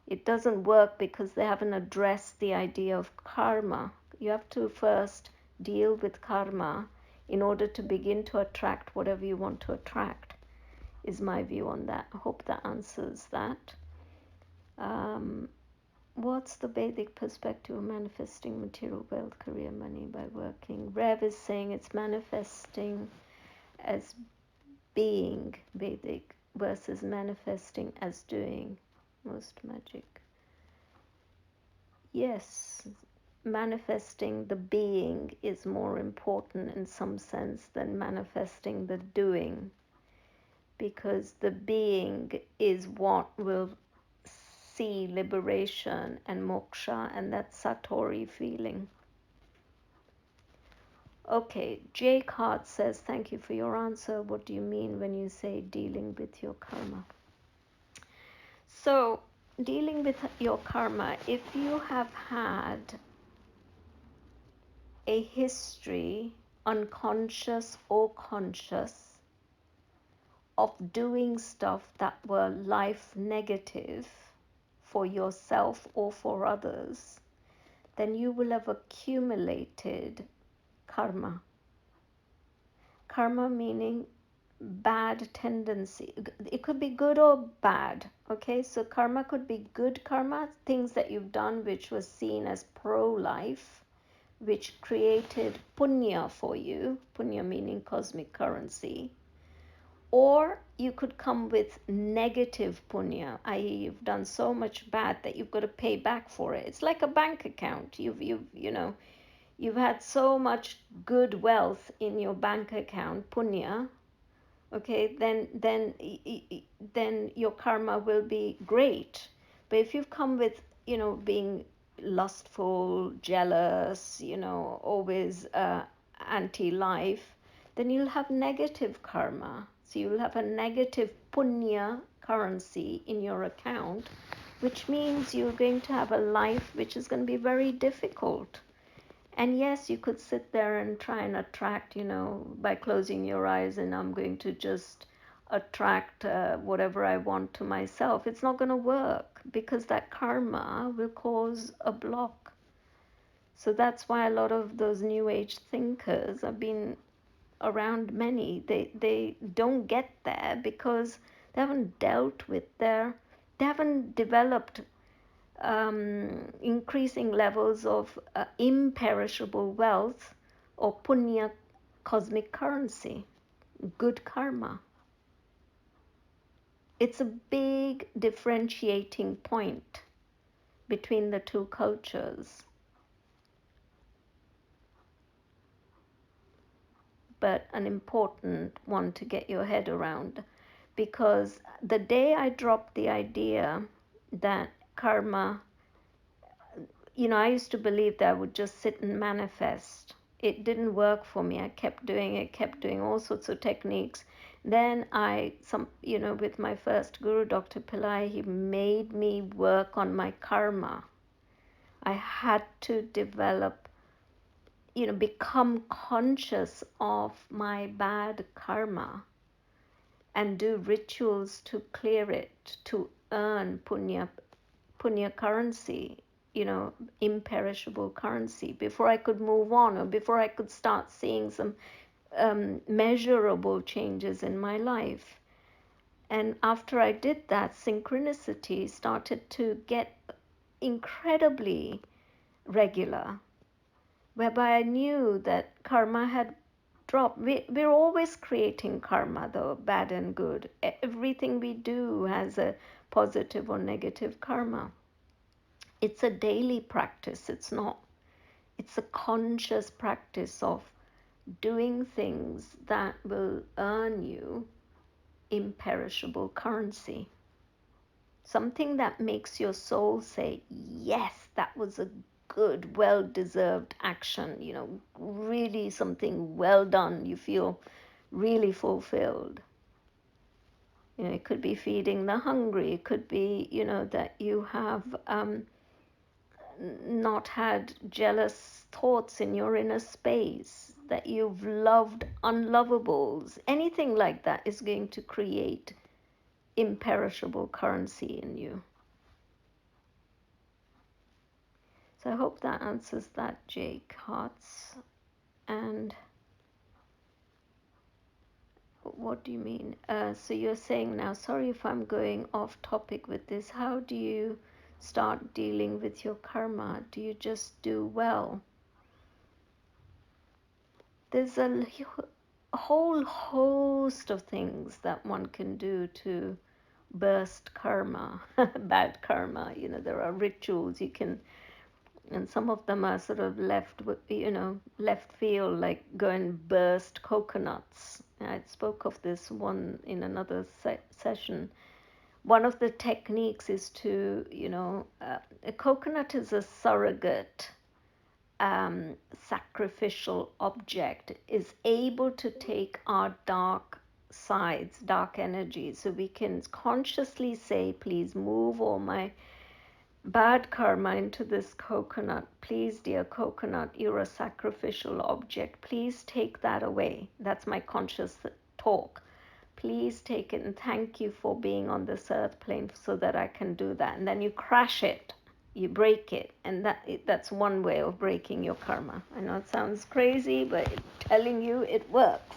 It doesn't work because they haven't addressed the idea of karma. You have to first deal with karma in order to begin to attract whatever you want to attract, is my view on that. I hope that answers that. What's the Vedic perspective of manifesting material wealth, career, money by working? Rev is saying it's manifesting as being Vedic versus manifesting as doing. Most magic. Yes, manifesting the being is more important in some sense than manifesting the doing, because the being is what will see liberation and moksha and that satori feeling. Okay, Jake Hart says, thank you for your answer. What do you mean when you say dealing with your karma? So, dealing with your karma, if you have had a history, unconscious or conscious, of doing stuff that were life negative for yourself or for others, then you will have accumulated karma. Karma meaning bad tendency. It could be good or bad. Okay, so karma could be good karma, things that you've done which was seen as pro-life, which created punya for you, punya meaning cosmic currency. Or you could come with negative punya, i.e. you've done so much bad that you've got to pay back for it. It's like a bank account. You've had so much good wealth in your bank account, punya. Okay, then your karma will be great. But if you've come with, being lustful, jealous, always anti-life, then you'll have negative karma. So you'll have a negative punya currency in your account, which means you're going to have a life which is going to be very difficult. And yes, you could sit there and try and attract, by closing your eyes, and I'm going to just attract whatever I want to myself. It's not going to work because that karma will cause a block. So that's why a lot of those New Age thinkers have been around many. They don't get there because they haven't dealt with they haven't developed increasing levels of imperishable wealth or punya, cosmic currency, good karma. It's a big differentiating point between the two cultures. But an important one to get your head around, because the day I dropped the idea that karma, I used to believe that I would just sit and manifest. It didn't work for me. I kept doing all sorts of techniques. Then with my first guru, Dr. Pillai, he made me work on my karma. I had to develop, become conscious of my bad karma and do rituals to clear it, to earn punya currency, imperishable currency, before I could move on, or before I could start seeing some measurable changes in my life. And after I did that, synchronicity started to get incredibly regular, whereby I knew that karma had dropped. We're always creating karma, though, bad and good. Everything we do has a positive or negative karma. It's a daily practice. It's a conscious practice of doing things that will earn you imperishable currency. Something that makes your soul say, yes, that was a good, well-deserved action, really something well done. You feel really fulfilled. It could be feeding the hungry. It could be, that you have not had jealous thoughts in your inner space, that you've loved unlovables. Anything like that is going to create imperishable currency in you. So I hope that answers that, Jake Hearts. And what do you mean? So you're saying now, sorry if I'm going off topic with this, how do you start dealing with your karma? Do you just do well? There's a whole host of things that one can do to burst karma, bad karma. You know, there are rituals you can, and some of them are sort of left field, like go and burst coconuts. I spoke of this one in another session. One of the techniques is to, a coconut is a surrogate sacrificial object, is able to take our dark sides, dark energies. So we can consciously say, please move all my bad karma into this coconut. Please, dear coconut, you're a sacrificial object. Please take that away. That's my conscious talk. Please take it, and thank you for being on this earth plane so that I can do that. And then you crash it, you break it, and that's one way of breaking your karma. I know it sounds crazy, but I'm telling you it works.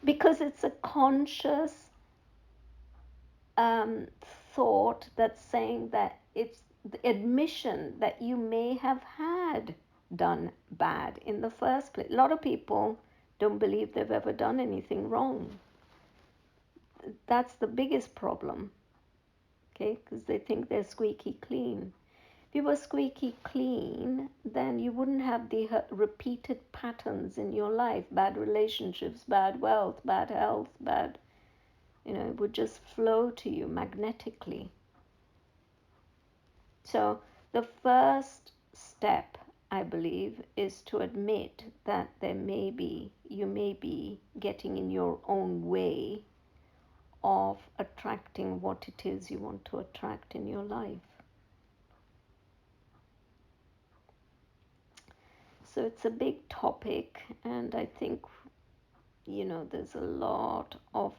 Because it's a conscious thought that's saying that it's the admission that you may have had done bad in the first place. A lot of people don't believe they've ever done anything wrong. That's the biggest problem, okay? Because they think they're squeaky clean. If you were squeaky clean, then you wouldn't have the repeated patterns in your life, bad relationships, bad wealth, bad health, bad, it would just flow to you magnetically. So the first step, I believe, is to admit that you may be getting in your own way of attracting what it is you want to attract in your life. So it's a big topic, and I think, there's a lot of,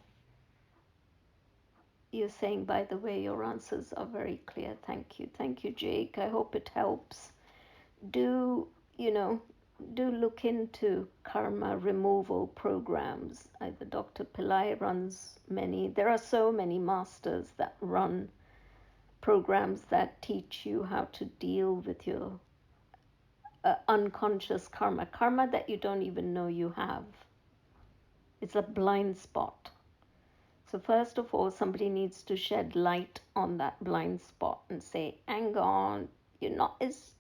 you're saying, by the way, your answers are very clear. Thank you. Thank you, Jake. I hope it helps. Do look into karma removal programs. Either Dr. Pillai runs many. There are so many masters that run programs that teach you how to deal with your unconscious karma that you don't even know you have. It's a blind spot. So first of all, somebody needs to shed light on that blind spot and say, hang on, you're not as,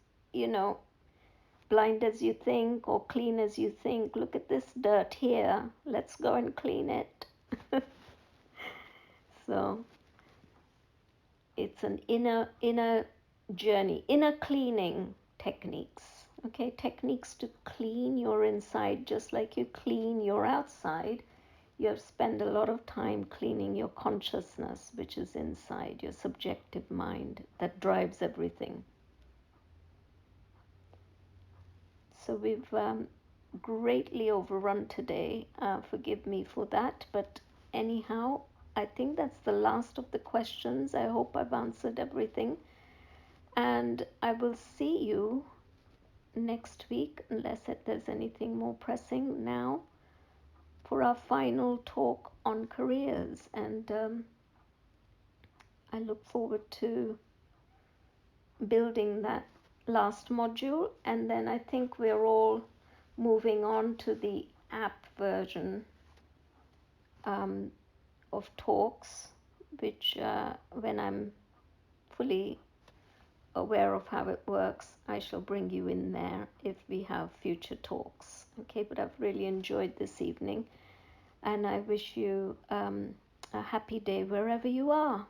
blind as you think or clean as you think. Look at this dirt here. Let's go and clean it. So it's an inner journey, inner cleaning techniques. Okay, techniques to clean your inside, just like you clean your outside. You have spent a lot of time cleaning your consciousness, which is inside, your subjective mind that drives everything. So we've greatly overrun today. Forgive me for that. But anyhow, I think that's the last of the questions. I hope I've answered everything. And I will see you next week, unless there's anything more pressing now, for our final talk on careers. And I look forward to building that last module, and then I think we're all moving on to the app version of talks, which when I'm fully aware of how it works, I shall bring you in there if we have future talks. Okay, but I've really enjoyed this evening, and I wish you a happy day wherever you are.